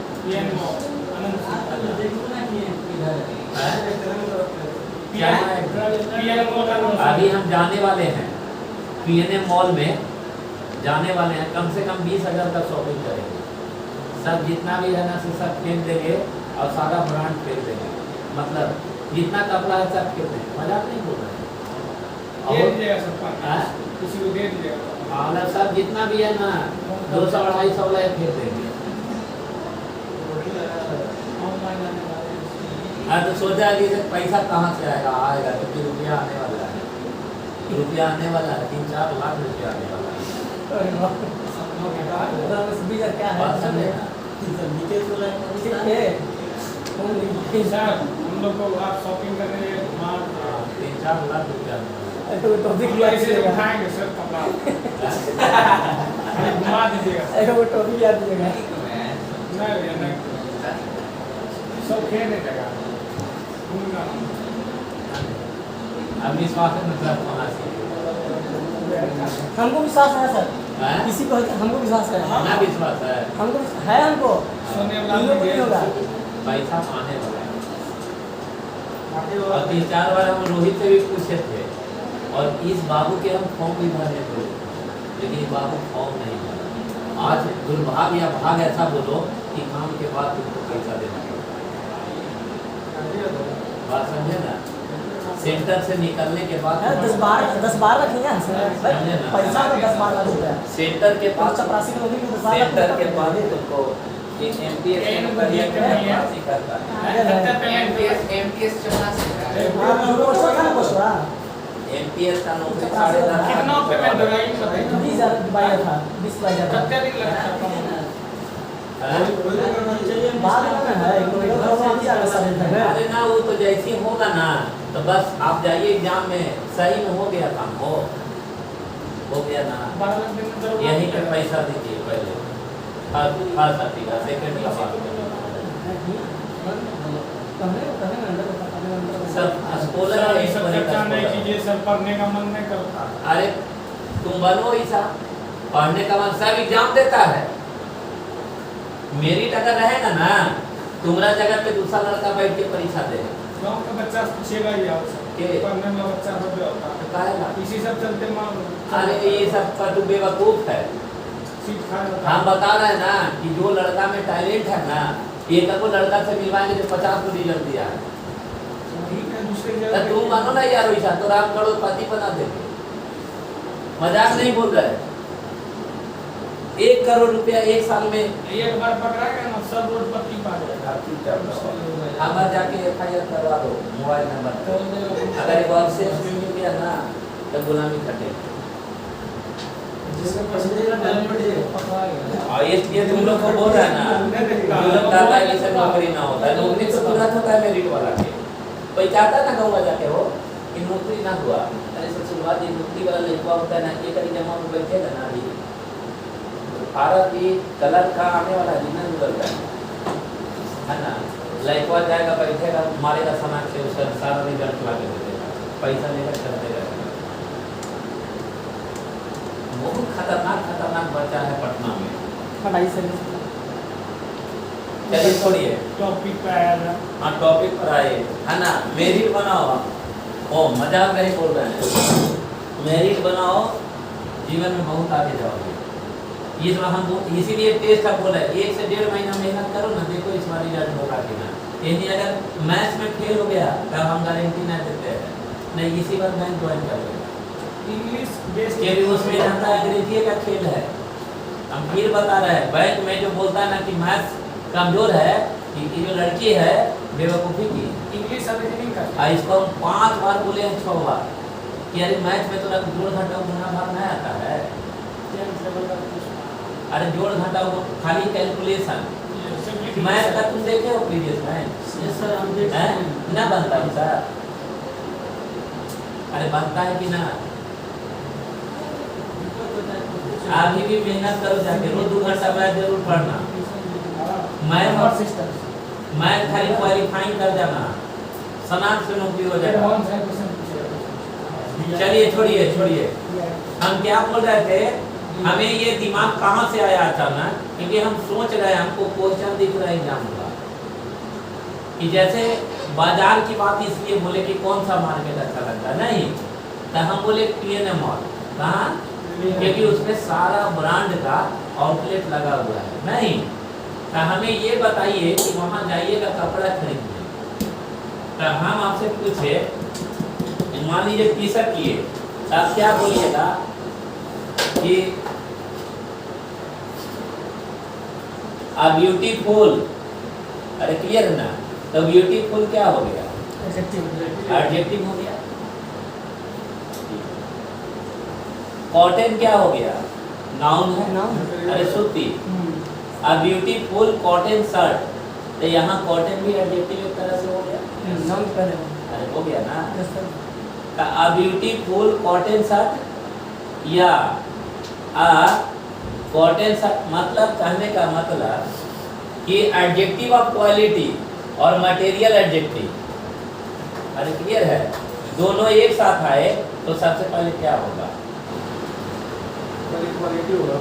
अभी हम जाने वाले हैं पीएनए मॉल में, जाने वाले हैं, कम से कम 20,000 का शॉपिंग करेंगे। सब जितना भी है ना सब फेंक देंगे और सारा ब्रांड फेंक देंगे, मतलब जितना कपड़ा है सब फेंक देंगे। मजाक नहीं बोल रहे हैं। किसी को दे दीजिएगा। और सब जितना भी है ना 200-250 वाला फेंक देंगे। हाँ तो सोचा कि पैसा कहाँ से आएगा, आएगा क्योंकि रुपया आने वाला है, रुपया आने वाला है, 3-4 लाख रुपया आने वाला है। क्या है? बात समझे ना? सर हम लोग को आप शॉपिंग करने 3-4 लाख रुपया आने वाला है। तो टॉपिक याद ऐसे दीजिएगा। उठाएंगे सर कपड़ा घुमा दीजिएगा। ऐसा वो टॉपिक याद दीजिएगा। नहीं सब खेलने लगा। अब विश्वास है मतलब कहाँ से? हमको विश्वास है सर, हैं? किसी को हमको विश्वास है, ना विश्वास है, हमको है, हमको सोने इन लोगों को नहीं होगा। पैसा आने वाला है। और 3-4 बार हम रोहित से भी पूछे थे और इस बाबू के हम फॉर्म भी भरने थे, लेकिन बाबू फॉर्म नहीं भरा। आज दुर्भाग्य या भाग ऐसा बोलो कि काम के बाद तुमको पैसा देना पड़ेगा। बात समझे ना? सेंटर से निकलने के बाद 10-12 रखेंगे यहाँ से समझे ना? पैसा तो 10-12 रुपया सेंटर के पाँच पास चपरासी के लोग 10-12 सेंटर के पास तुमको एक एमपीएस करता है। एमटीएस चला सकता पोस्टर का पोस्टर एमपीएस का नौकरी 10.5 कितना पेमेंट होगा ये बताइए 20,000 दिवाया था 20,000 था कितना दिन लगता है बाद में है अभी जाकर सारे थे अरे ना वो तो जैसे ही होगा ना तो बस आप जाइए एग्जाम में सही में हो गया काम हो गया ना 12 लाख दिन में जरूर यहीं पे पैसा दीजिए पहले फर्स्ट आर्टिकल सेकंड का बात सब स्कॉलर है इस सब बने चर्चा नहीं का कीजिए सर पढ़ने का मन नहीं करता अरे तुम बनो ऐसा पढ़ने का मन सब एग्जाम देता है मेरिट अगर रहेगा ना तुम्हारा जगह पे दूसरा लड़का बैठ के परीक्षा दे गांव का बच्चा पूछेगा ही आपसे के? पढ़ने में बच्चा हो गया होता है काहेला? इसी सब चलते मान अरे ये सब का तो बेवकूफ है सीट खाए हम बता रहे हैं ना कि जो लड़का में टैलेंट है ना एक को लड़का से मिलवाएंगे जो 50 को रिजल्ट दिया है ठीक है दूसरे तो जगह तुम मानो ना यार वैसा तो राम करोड़पति बना देंगे मजाक नहीं बोल रहे 1 करोड़ रुपया एक साल में एक बार पकड़ाएगा ना सब रोड पत्ती पा जाएगा हमारे जाके FIR करवा दो मोबाइल नंबर पे अगर एक बार से मिल गया ना तो गुलामी कटे जिसका परसेंटेज टैलेंट पकड़ाएगा और ये तुम लोग को बोल रहा है ना तुम लोग कहता है कि सर नौकरी ना होता है नौकरी तो तुरंत होता है मेरिट वाला के कोई चाहता ना कहूँगा जाके हो कि नौकरी ना हुआ अरे सबसे बात ये नौकरी वाला लड़का होता है ना ये करी जमा में बैठेगा ना अभी भारत की कलर का आने वाला जितना निकलता है ना लड़का जाएगा बैठेगा मारेगा सना से उसका सारा रिजल्ट ला के दे देगा पैसा लेकर कर देगा बहुत खतरनाक बच्चा है पटना में पढ़ाई से चलिए छोड़िए टॉपिक पे आया था हाँ टॉपिक पर आए है ना मेरिट बनाओ ओ मजाक नहीं बोल रहे हैं मेरिट बनाओ जीवन में बहुत आगे जाओगे ये जो हम इसीलिए टेस्ट आप बोला 1 से 1.5 महीना मेहनत करो ना देखो इस बार रिजल्ट होगा कि ना यदि अगर मैथ्स में फेल हो गया तब हम गारंटी नहीं देते हैं नहीं इसी बार बैंक ज्वाइन कर लेगा इंग्लिश बेस्ड के भी उसमें जानता है अंग्रेजी का खेल है हम फिर बता रहे हैं बैंक में जो बोलता है ना कि मैथ्स कमजोर है कि ये जो लड़की है बेवकूफ़ी की इंग्लिश रीजनिंग का इसको हम 5 बार बोले हैं 6 बार कि अरे मैथ में तो ना जोड़ घटा गुना भाग नहीं आता है अरे जोड़ घटा खाली कैलकुलेशन मैथ का तुम देखे हो प्रीवियस में ना बनता है सर अरे बनता है कि ना अभी भी मेहनत करो जाके रोज 2 घंटा मैथ जरूर पढ़ना मैथ खाली क्वालिफाइंग कर जाना सनातन से नौकरी हो जाएगा चलिए छोड़िए हम क्या बोल रहे थे हमें ये दिमाग कहाँ से आया अचानक क्योंकि हम सोच रहे हैं हमको क्वेश्चन दिख रहा है एग्जाम का कि जैसे बाजार की बात इसलिए बोले कि कौन सा मार्केट अच्छा लगता है नहीं तो हम बोले PNM मॉल कहाँ क्योंकि उसमें सारा ब्रांड का आउटलेट लगा हुआ है नहीं तो हमें ये बताइए कि वहाँ जाइएगा कपड़ा खरीदने तो हम आपसे पूछे मान लीजिए टी-शर्ट लिए तो आप क्या बोलिएगा कि ब्यूटीफुल अरे क्लियर है ना तो ब्यूटीफुल क्या हो गया एडजेक्टिव हो गया कॉटन क्या हो गया नाउन है नाउन अरे सूती ब्यूटीफुल कॉटन शर्ट तो यहाँ कॉटन भी एडजेक्टिव एक तरह से हो गया नाउन पहले अरे हो गया ना ब्यूटीफुल कॉटन शर्ट या कॉटन शर्ट मतलब कहने का मतलब कि एडजेक्टिव ऑफ क्वालिटी और मटेरियल एडजेक्टिव अरे क्लियर है दोनों एक साथ आए तो सबसे पहले क्या होगा क्वालिटी होगा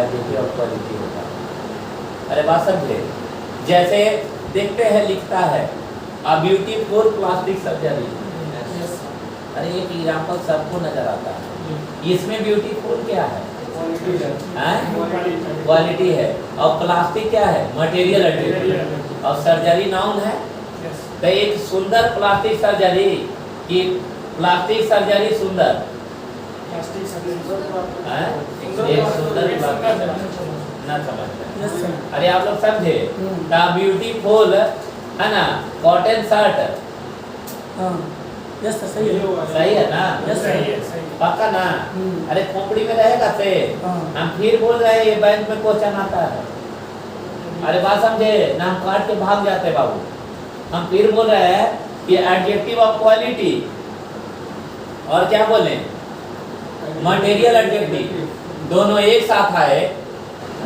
एडजेक्टिव ऑफ क्वालिटी होगा अरे बात समझे जैसे देखते हैं लिखता है ब्यूटीफुल प्लास्टिक सर्जरी अरे एक एग्जाम्पल सबको नजर आता है इसमें ब्यूटीफुल क्या है क्वालिटी है और प्लास्टिक क्या है मटेरियल एडजेक्टिव और सर्जरी नाउन है तो एक सुंदर प्लास्टिक सर्जरी की प्लास्टिक सर्जरी सुंदर प्लास्टिक सर्जरी हैं? एक सुंदर प्लास्टिक सर्जरी ना समझते यस सर। अरे आप लोग समझे द ब्यूटीफुल है ना कॉटन शर्ट हाँ यस सर सही है। सही है ना यस सर। सही है सही है। पक्का ना हम्म। अरे खोपड़ी में रहेगा से हाँ। हम फिर बोल रहे हैं ये बैंक में क्वेश्चन आता है अरे बात समझे ना हम काट के भाग जाते हैं बाबू हम फिर बोल रहे हैं कि एडजेक्टिव ऑफ क्वालिटी और क्या बोले मटेरियल एडजेक्टिव दोनों एक साथ आए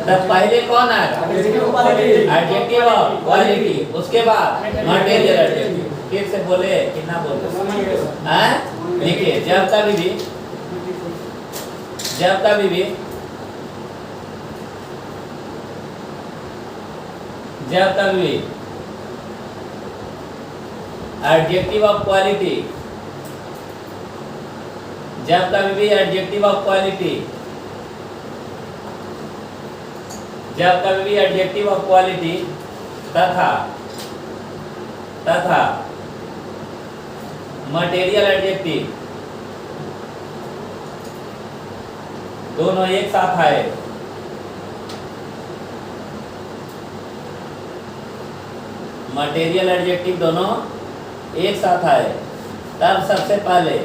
तब पहले कौन आएगा Adjective of quality। Adjective of quality उसके बाद मटेरियल एडजेक्टिव फिर से बोले कितना बोले समझ गए सर। हैं देखिए जब कभी भी एडजेक्टिव ऑफ क्वालिटी जब कभी भी एडजेक्टिव ऑफ क्वालिटी जब कभी भी एडजेक्टिव ऑफ क्वालिटी तथा मटेरियल एडजेक्टिव दोनों एक साथ आए मटेरियल एडजेक्टिव दोनों एक साथ आए तब सबसे पहले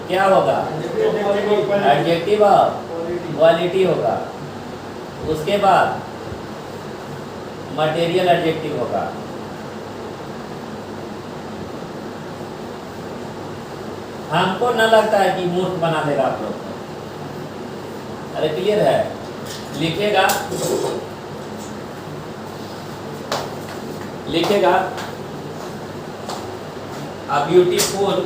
क्या होगा एडजेक्टिव ऑफ क्वालिटी होगा उसके बाद मटेरियल एडजेक्टिव होगा हमको न लगता है कि मूर्ख बना देगा आप लोग को अरे क्लियर है लिखेगा a beautiful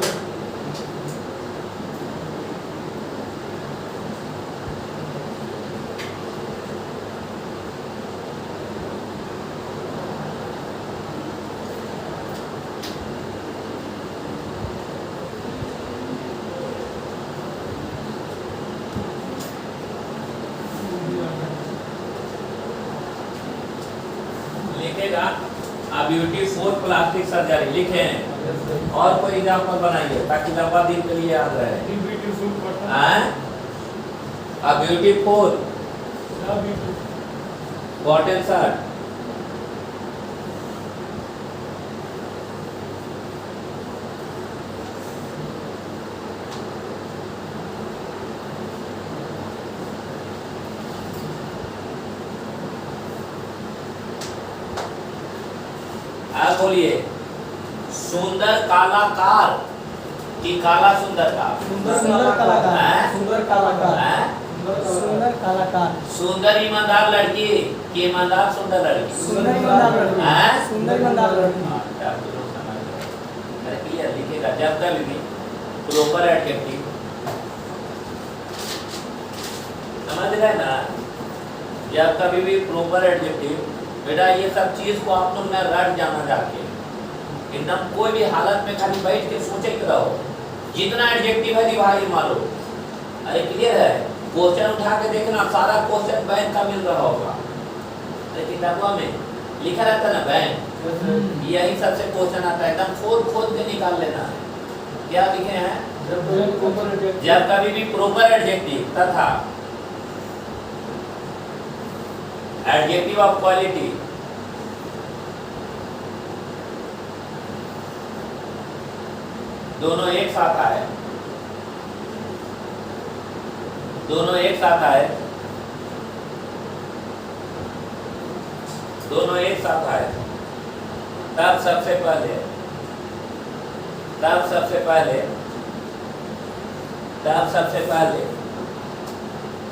लिखेगा a beautiful प्लास्टिक सर्जरी लिखे और कोई एग्जाम्पल बनाइए ताकि लंबा दिन के लिए याद रहे beautiful cotton a beautiful cotton shirt आप बोलिए सुंदर कलाकार कि काला सुंदर का सुंदर कलाकार। हैं? सुंदर कलाकार। हैं? सुंदर कलाकार। सुंदर ईमानदार लड़की कि ईमानदार सुंदर लड़की सुंदर ईमानदार लड़की। हैं? सुंदर ईमानदार लड़की। हाँ, आप दोनों समझ गए। अरे क्लियर लिखिएगा जब कभी भी प्रॉपर एडजेक्टिव समझ रहे ना जब कभी भी प्रॉपर एडजेक्टिव बेटा ये सब चीज को आप लोग ने रट जाना जाके एकदम कोई भी हालत में खाली बैठ के सोचे के रहो जितना एडजेक्टिव है दिवाली मारो अरे क्लियर है क्वेश्चन उठा के देखना सारा क्वेश्चन बैंक का मिल रहा होगा अरे किताबों में लिखा रहता है ना बैंक यही सबसे क्वेश्चन आता है एकदम खोद के निकाल लेना है क्या लिखे हैं जब कभी भी प्रॉपर एडजेक्टिव तथा एडजेक्टिव ऑफ क्वालिटी दोनों एक साथ आए दोनों एक साथ आए तब सबसे पहले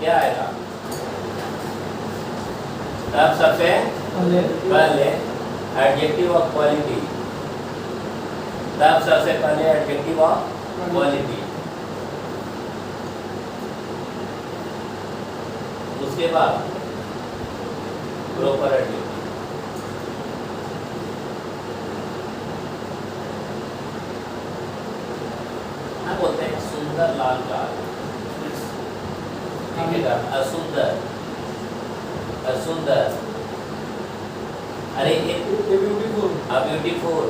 क्या आएगा तब सबसे पहले एडजेक्टिव ऑफ क्वालिटी तब सबसे पहले एडजेक्टिव ऑफ क्वालिटी उसके बाद प्रॉपर एडजेक्टिव ना बोलते हैं सुंदर लाल लाल लिखा असुंदर, असुंदर। अरे ये beautiful, beautiful.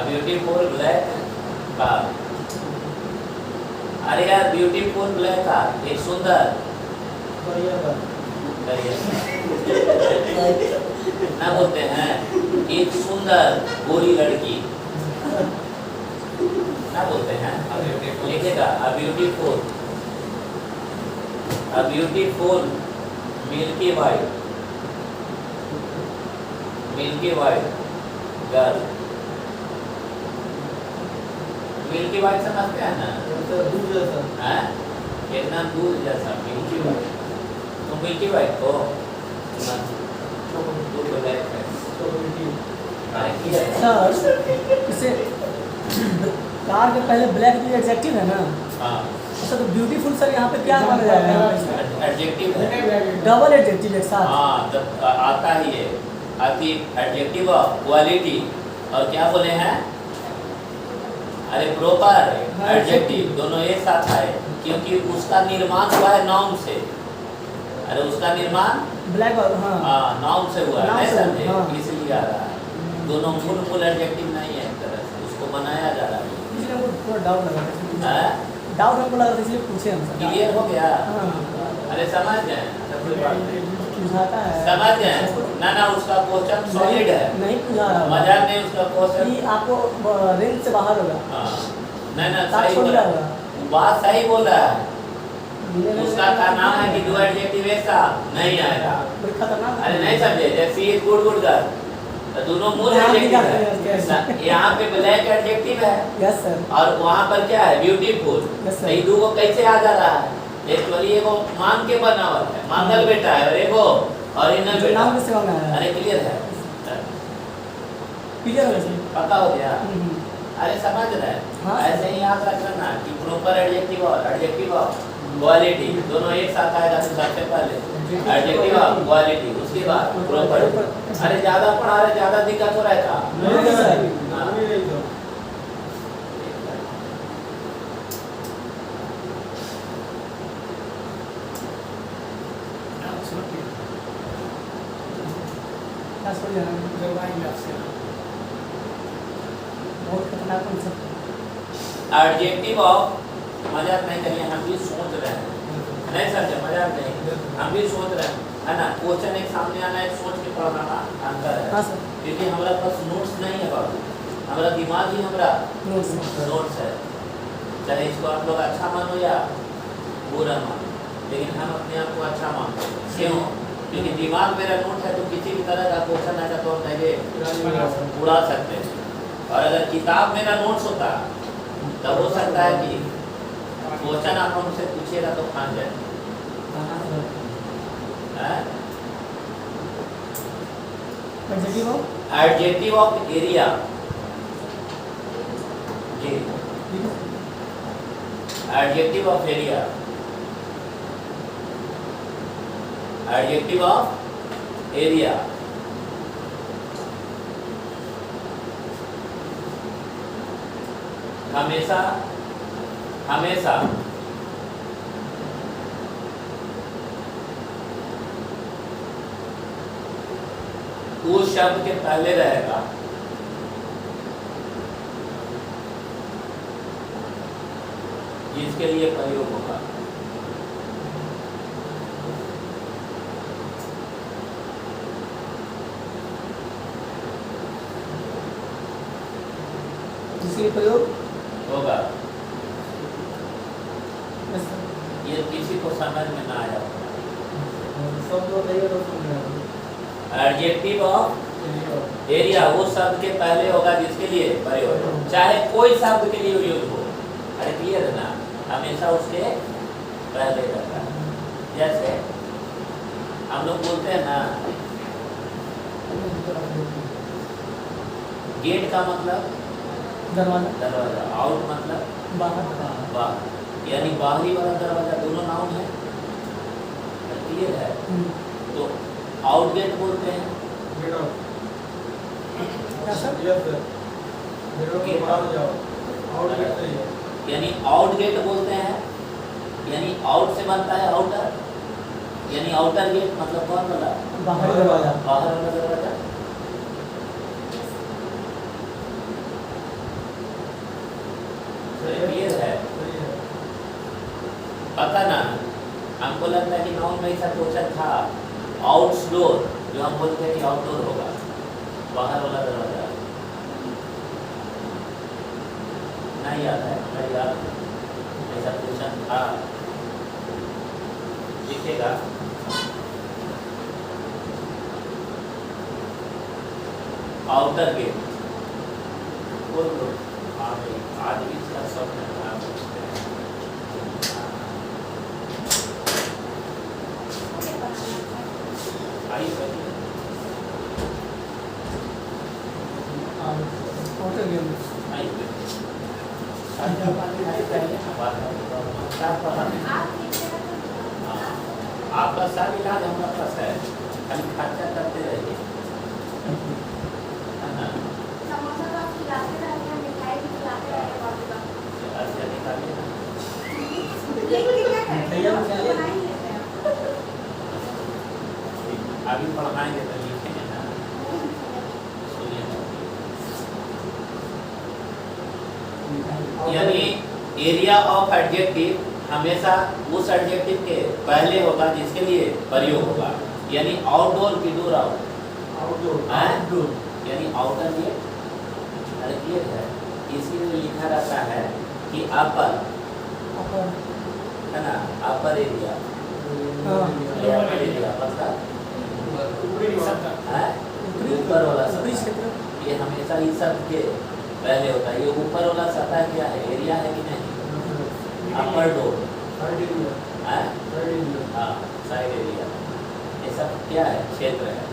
Beautiful black car. अरे यार ब्यूटीफुल ब्लैक कार, एक सुंदर बढ़िया बात। ना बोलते हैं एक सुंदर गोरी लड़की ना बोलते हैं। लिखेगा a beautiful milky white girl. Milky white समझते हैं ना? दूध जैसा। हैं? कितना दूध जैसा मिल्की वाइट। तुम मिल्की वाइट को ना दूध ब्लैक है। अरे क्या है? सर इसे कार के पहले ब्लैक भी एडजेक्टिव है ना? हाँ अच्छा तो ब्यूटीफुल सर यहाँ पे क्या माना जाएगा? एडजेक्टिव है। डबल एडजेक्टिव एक साथ। हाँ तब आता ही है, आती एडजेक्टिव ऑफ क्वालिटी और क्या बोले हैं? अरे प्रॉपर एडजेक्टिव दोनों एक साथ आए क्योंकि उसका निर्माण हुआ है नाउन से। अरे उसका निर्माण ब्लैक और हाँ नाउन से हुआ है, Noun नहीं से, समझे? हाँ। इसलिए आ रहा है। दोनों फुल एडजेक्टिव नहीं है, एक तरह से उसको बनाया जा रहा है। इसलिए हमको थोड़ा डाउट लगा था। हैं? डाउट हमको लगा था इसलिए पूछे हम सर। क्लियर हो गया? हाँ अरे समझ गए, सबसे बात है। बुझाता है। समझ गए ना उसका क्वेश्चन सॉलिड है, नहीं बुझा रहा मजाक नहीं उसका क्वेश्चन। कि आपको रेंज से बाहर होगा। हाँ नहीं साथ सही छोड़ बोल दिया रहा होगा। है, बात सही बोल रहा है। उसका का नाम है कि दो एडजेक्टिव एक साथ नहीं आएगा। कोई खतरनाक अरे नहीं समझे? जैसे ये गुड गर्ल तो दोनों मूल एडजेक्टिव है। यहाँ पे ब्लैक एडजेक्टिव है यस सर। और वहाँ पर क्या है? ब्यूटीफुल। Yes, sir. ये दो को कैसे आ जा रहा है? एक्चुअली एगो मान के बनावट है, मांगल बेटा है और एगो ओरिजिनल बेटा। नाम किससे मांगा है? अरे क्लियर है? क्लियर है सर। पता हो गया? अरे समझ रहे हैं? हाँ। ऐसे ही याद रखना कि प्रॉपर एडजेक्टिव और एडजेक्टिव ऑफ क्वालिटी दोनों एक साथ आएगा तो सबसे पहले एडजेक्टिव ऑफ क्वालिटी, उसके बाद प्रॉपर। अरे ज्यादा पढ़ा रहे, ज्यादा दिक्कत हो रहा था। नहीं सर। हाँ। क्या छोड़ जाना है? बहुत खतरनाक कॉन्सेप्ट। एडजेक्टिव ऑफ मजाक नहीं करिए, हम भी सोच रहे हैं, नहीं समझे? मजाक नहीं, हम भी सोच रहे हैं, है ना? क्वेश्चन एक सामने आना है, सोच के पढ़ना अंतर है। हाँ सर। क्योंकि हमारा पास नोट्स नहीं है बाबू, हमारा दिमाग ही हमारा नोट्स नोट्स है। चाहे इसको आप लोग अच्छा मानो या बुरा मानो, लेकिन हम अपने आप को अच्छा मानते हैं। क्यों? क्योंकि दिमाग मेरा नोट है, तो किसी भी तरह का क्वेश्चन आएगा तो हम नहीं उड़ा सकते हैं। और अगर किताब मेरा नोट्स होता तब हो सकता है कि क्वेश्चन आप हमसे पूछिएगा तो खान जाए। Adjective of adjective of area, adjective of area, adjective of area. हमेशा हमेशा उस शब्द के पहले रहेगा जिसके लिए प्रयोग होगा। जिसके प्रयोग होगा। Yes sir. ये किसी को समझ में ना आया होगा। सब तो बताइए तो समझ में एडजेक्टिव ऑफ एरिया वो शब्द के पहले होगा जिसके लिए प्रयोग, चाहे कोई शब्द के लिए यूज हो। अरे क्लियर है ना? हमेशा उसके पहले रहता है। जैसे हम लोग बोलते हैं ना, गेट का मतलब दरवाजा। दरवाजा, आउट मतलब बाहर। बाहर, यानी बाहरी वाला दरवाजा दोनों नाउन है। क्लियर है? तो आउट गेट बोलते हैं। क्या सर? गेट यानी आउट गेट बोलते हैं, यानी आउट से बनता है आउटर, यानी आउटर गेट मतलब कौन वाला? बाहरी दरवाजा। बाहर वाला दरवाजा। क्लियर है? पता ना, हमको लगता है कि नाउन में ऐसा क्वेश्चन था, आउटडोर, जो हम बोलते हैं कि आउटडोर होगा, बाहर वाला दरवाजा। नहीं याद है? नहीं याद, ऐसा क्वेश्चन था, लिखेगा। आउटर गेट बोल दो। आज भी इसका सब है। आई सही आउटर गेट। आई आपका सब इलाज हमारे पास है, खाली खर्चा करते रहिए, है ना? समोसा तो आप खिलाते रहेंगे, मिठाई भी खिलाते रहेंगे बहुत बार। अच्छा निकालिए ना। लेकिन क्या करें? भैया हम क्या तो ले- बना ही लेते हैं। अभी पढ़ाएंगे तो लिखेंगे ना, सुनिए ना। यानी एरिया ऑफ एडजेक्टिव हमेशा उस एडजेक्टिव के पहले होगा जिसके लिए प्रयोग होगा, यानी आउटडोर की डोर आउट, आउटडोर। यानी आउटर गेट। अरे क्लियर है? इसीलिए लिखा रहता है कि अपर, है ना, अपर एरिया, अपर एरिया मतलब ऊपरी सतह। है ऊपर वाला ऊपरी सतह। क्षेत्र। ये हमेशा इस शब्द के पहले होता है। ये ऊपर वाला सतह क्या है? एरिया है कि नहीं? अपर डोर है, हाँ, साइड एरिया। ये सब क्या है? क्षेत्र है।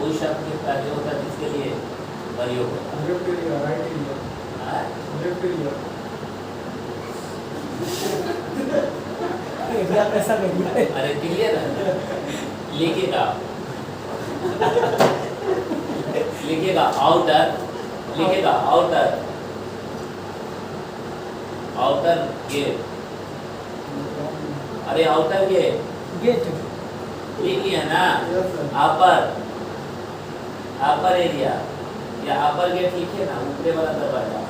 उस शब्द के पहले होता है जिसके लिए प्रयोग होता है। एरिया कैसा करिए? अरे क्लियर है? लिखिएगा, लिखिएगा आउटर, लिखिएगा आउटर, आउटर गेट। अरे आउटर गेट गेट। लिख लिया ना? अपर, अपर एरिया या अपर गेट लिखिए ना, ऊपरे वाला दरवाजा।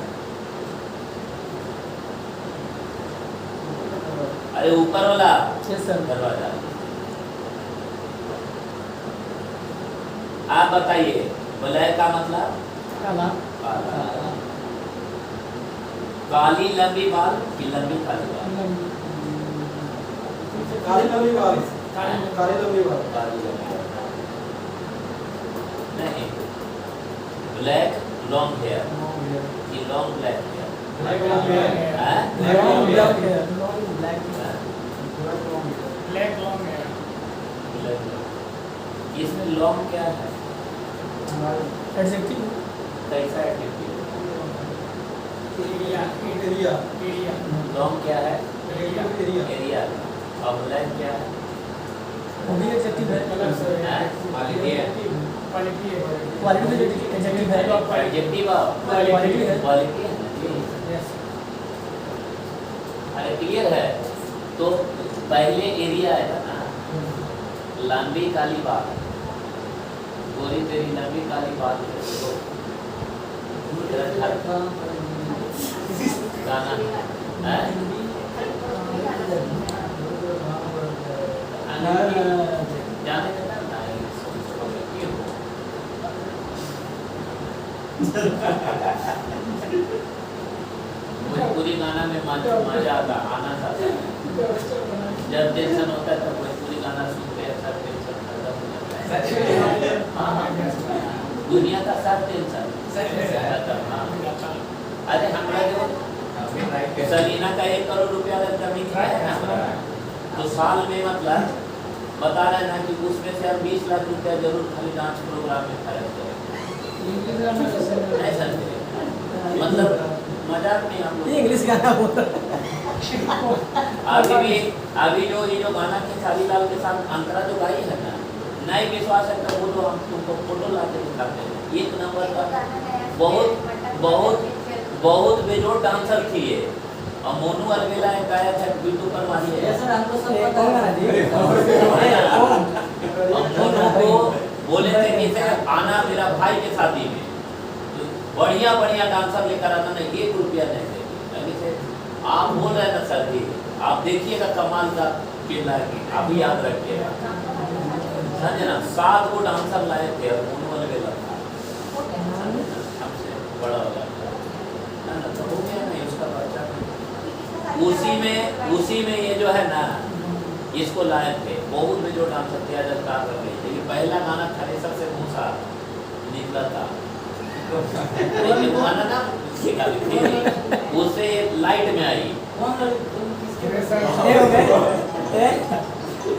अरे ऊपर वाला यस सर। दरवाजा। आप बताइए, ब्लैक का मतलब? काला। काला। काली लंबी बाल कि लंबी काली बाल? काली लंबी बाल। काली लंबी बाल। नहीं, ब्लैक लॉन्ग हेयर कि लॉन्ग ब्लैक हेयर? हैं? Long black hair. Long black हैं? ब्लैक लॉन्ग है। ब्लैक। इसमें लॉन्ग क्या है? एडजेक्टिव। कैसा एडजेक्टिव? एरिया। लॉन्ग क्या है? एरिया। एरिया। और ब्लैक क्या है? वो भी एडजेक्टिव है। कलर से हैं? क्वालिटी है। क्वालिटी है। क्वालिटी भी एडजेक्टिव है। एडजेक्टिव और क्वालिटी है। क्वालिटी है ना जी। यस। अरे क्लियर है? तो पहले एरिया आएगा ना, लंबी काली बाल, गोरी तेरी लंबी काली बाल तो गाना है? जाने देना ना, क्यों? भोजपुरी गाना में मजा आता, आनंद आता है। जब टेंशन होता है तब भोजपुरी गाना सुनते हैं, सब टेंशन खत्म हो जाता है। दुनिया का सब टेंशन खत्म। हाँ। अरे हमारा जो सलीना का 1 करोड़ रुपया अगर जमीन है ना हमारा, तो साल में मतलब बता रहे हैं कि उसमें से हम 20 लाख रुपया जरूर खाली डांस प्रोग्राम में खर्च करें। नहीं समझे? मतलब मजाक नहीं हम लोग। इंग्लिश गाना बोल अभी जो ये जो गाना के सालीलाल के साथ अंतरा जो गाई है ना, नहीं विश्वास है तो बोलो, हम तुमको फोटो ला के दिखाते हैं। 1 नंबर का बहुत बहुत बहुत बेजोड़ डांसर थी ये, और मोनू अलवेला एक गायक है बिट्टू परमारी है। सर हमको सब पता है जी। और मोनू को बोले थे कि से आना मेरा भाई के शादी में, तो बढ़िया बढ़िया डांसर लेकर आना, नहीं 1 रुपया नहीं देंगे। लगे थे आप बोल रहे हैं ना सर जी, आप देखिएगा कमाल का खेल है, आप ही याद रखिएगा। समझे ना, 7 को डांसर लाए थे और मोनू अलवेला था हमसे बड़ा वाला ना, तो हो गया नहीं उसका बच्चा। उसी में ये जो है ना, इसको लाए थे बहुत में जो डांसर किया जाता कर रही, लेकिन पहला गाना थ्रेसर से मूसा निकला था लेकिन वो गाना ना उससे लाइट में आई।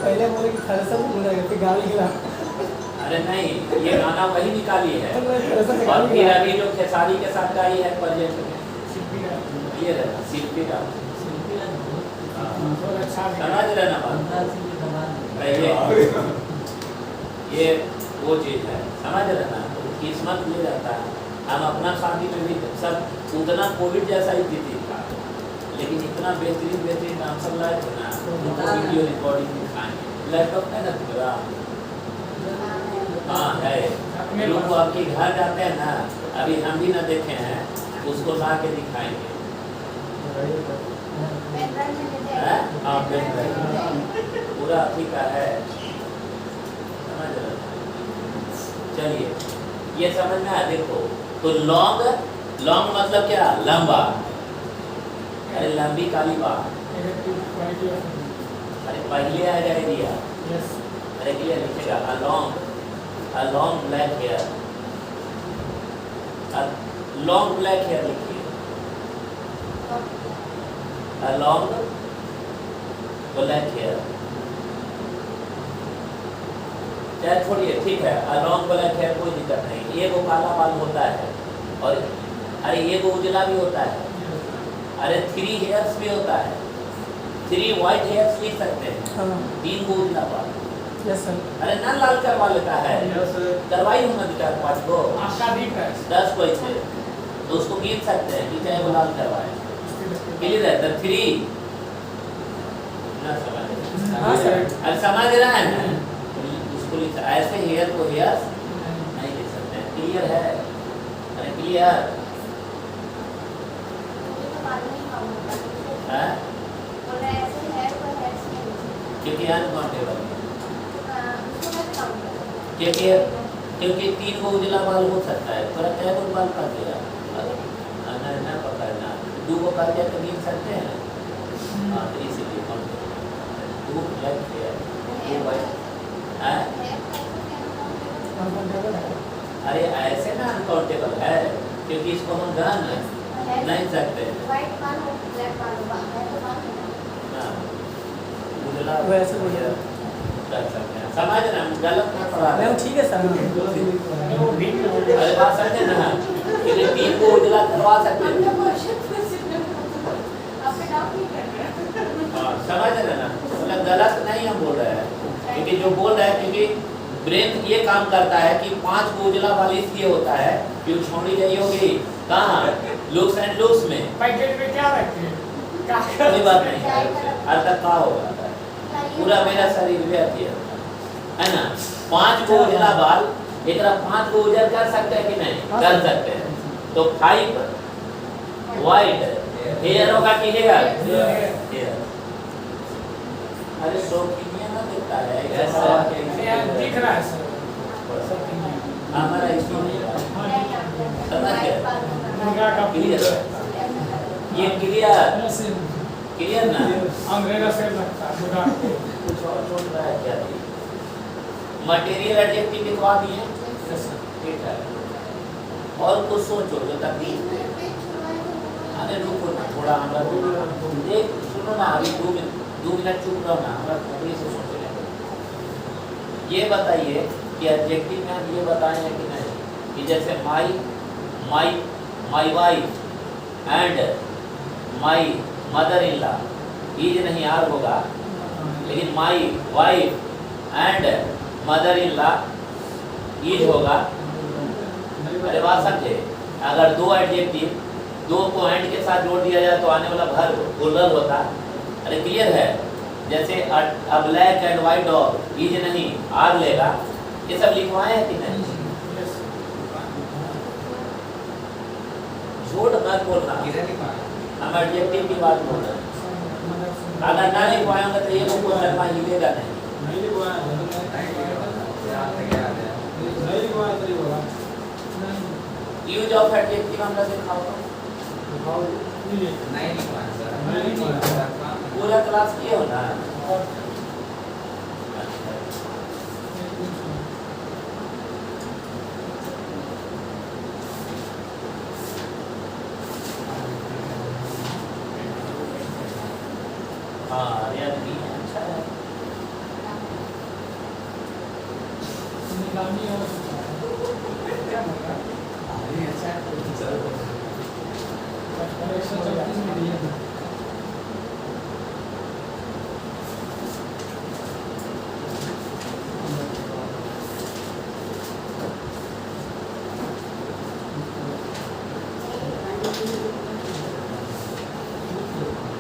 पहले बोले कि थ्रेसर पूरा करके गाली गिरा। अरे नहीं, ये गाना वही निकाली है। और फिर अभी जो खेसारी के साथ गाई है प्रोजेक्ट में, ये रहना शिल्पी का, समझ रहे ना बात? ये वो चीज है, समझ रहे ना? किस्मत ले जाता है। हम अपना शादी में भी सब उतना कोविड जैसा ही स्थिति था, लेकिन इतना बेहतरीन डांसर लाए थे ना, उनको वीडियो रिकॉर्डिंग दिखाएंगे। लैपटॉप है ना पूरा? हाँ है। लोग को आपके घर जाते हैं ना, अभी हम भी ना देखे हैं, उसको ला के दिखाएंगे। हाँ पूरा ठीक है, समझ रहे? चलिए ये समझ में आया। देखो तो लॉन्ग मतलब क्या? लंबा। अरे लंबी काली बात, अरे पहले आ जाएगा। अरे क्या लिखेगा? a long black hair, a long black hair लिखिए, a long black hair। चाहे छोड़िए, ठीक है, a long black hair कोई दिक्कत नहीं। एक वो काला बाल होता है, और अरे एक वो उजला भी होता है। अरे 3 हेयर्स भी होता है, 3 व्हाइट हेयर्स लिख सकते हैं, 3 को उजला बाल। Yes sir. अरे ना लाल करवा लेता है, करवाई हूँ मैं 4-5 को, 10 को इसे, तो उसको गिन सकते हैं कि चाहे वो लाल करवाए। क्लियर है? तो 3 ना समझ, अरे समझ रहा है ना? उसको लिख ऐसे हेयर को हेयर नहीं लिख सकते हैं। क्लियर है? अरे क्लियर है? क्योंकि अनकाउंटेबल है, क्योंकि 3 को उजला बाल हो सकता है, पर क्या को बाल काट दिया ना पकड़ना, 2 को काट दिया तो गिन सकते हैं। हाँ तो इसीलिए 2 ब्लैक हेयर, 2 व्हाइट है। अरे ऐसे ना अनकाउंटेबल है, क्योंकि इसको हम गन नहीं सकते ना, उजला वैसे कर सकते हैं। समझ ना, गलत ना पढ़ा रहे। ठीक है सर। अरे बात समझे ना, क्योंकि 3 को उजला करवा सकते हैं। हाँ समझ रहे ना, मतलब गलत नहीं हम बोल रहे हैं, क्योंकि जो बोल रहे हैं, क्योंकि ब्रेन ये काम करता है कि 5 को उजला वाली इसलिए होता है कि वो छोड़ी गई होगी कहाँ, लुक्स एंड लुक्स में। पैकेट में क्या रखते हैं? कोई बात नहीं, आज तक कहा होगा पूरा मेरा शरीर व्यर्थ है ना। 5 को उजला बाल, एक 5 को उजल कर सकते हैं कि नहीं? कर सकते हैं। तो 5 व्हाइट हेयर होगा कि हेयर? अरे शौकीनिया ना दिखता है ऐसा दिख रहा है सर, हमारा इसमें समझ गए? मुर्गा का क्लियर है? ये क्लियर ना? अंग्रेजा से लगता है मुर्गा को। कुछ और छोड़ रहा है क्या? मटेरियल एडजेक्टिव लिखवा दिए, ठीक है। और कुछ सोचो जो तकलीफ है। अरे रुको ना थोड़ा, हमरा देख सुनो ना, अभी 2 मिनट चुप रहो ना, हमरा थोड़ी से सोच लें। ये बताइए कि एडजेक्टिव में हम ये बताए हैं कि नहीं कि जैसे my wife and my mother in law, is नहीं आर होगा, लेकिन my wife and mother in law is होगा। अरे बात समझे? अगर 2 एडजेक्टिव दो पॉइंट के साथ जोड़ दिया जाए तो आने वाला वर्ब प्लूरल होता है। अरे क्लियर है? जैसे अ black and white dog is नहीं आर लेगा, ये सब लिखवाए हैं कि नहीं? झूठ मत बोलना, किधर लिखा है? हम एडजेक्टिव की बात बोल रहे हैं। अगर ना लिखवाएंगे तो ये लोग को शर्मा हिलेगा नहीं। नहीं लिखा याद है, याद है। नहीं लिखा तो नहीं होगा। यूज ऑफ एडजेक्टिव हम लोग दिखाओ तो नहीं लिखा है सर। नहीं लिखा है। पूरा क्लास किए हो ना? हाँ यार भी है, अच्छा है। निगरानी और क्या होगा? अरे अच्छा है तो सर 134 में दिया था।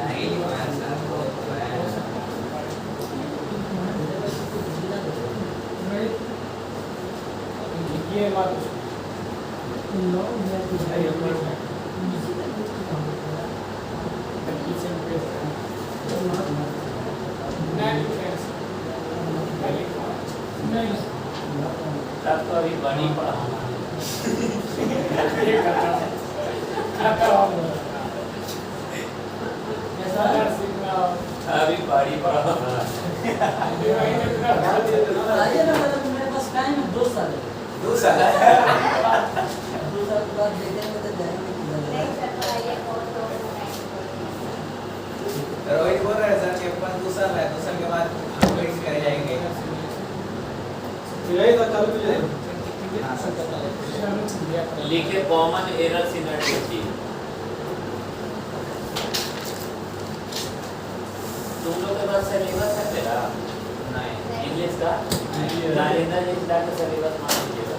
नहीं लिखा है सर, वो तो है। ये बात तब तो अभी बड़ी पढ़ा अभी बड़ी पढ़ा बताइए ना, मतलब मेरे पास टाइम है 2 साल है। 2 साल है। 2 साल के बाद देखेंगे तो जाएंगे किधर। नहीं सर, पढ़ाइए और तो रोहित बोल रहे हैं सर कि अपन 2 साल है, 2 साल के बाद हम फिक्स कर जाएंगे। यही तो चालू किया है। हाँ सर। लिखे कॉमन एरर्स इन एडजेक्टिव। तुम लोग के पास सिलेबस है मेरा नहीं। इंग्लिश का नाइनर इज दैट सिलेबस मान लीजिएगा।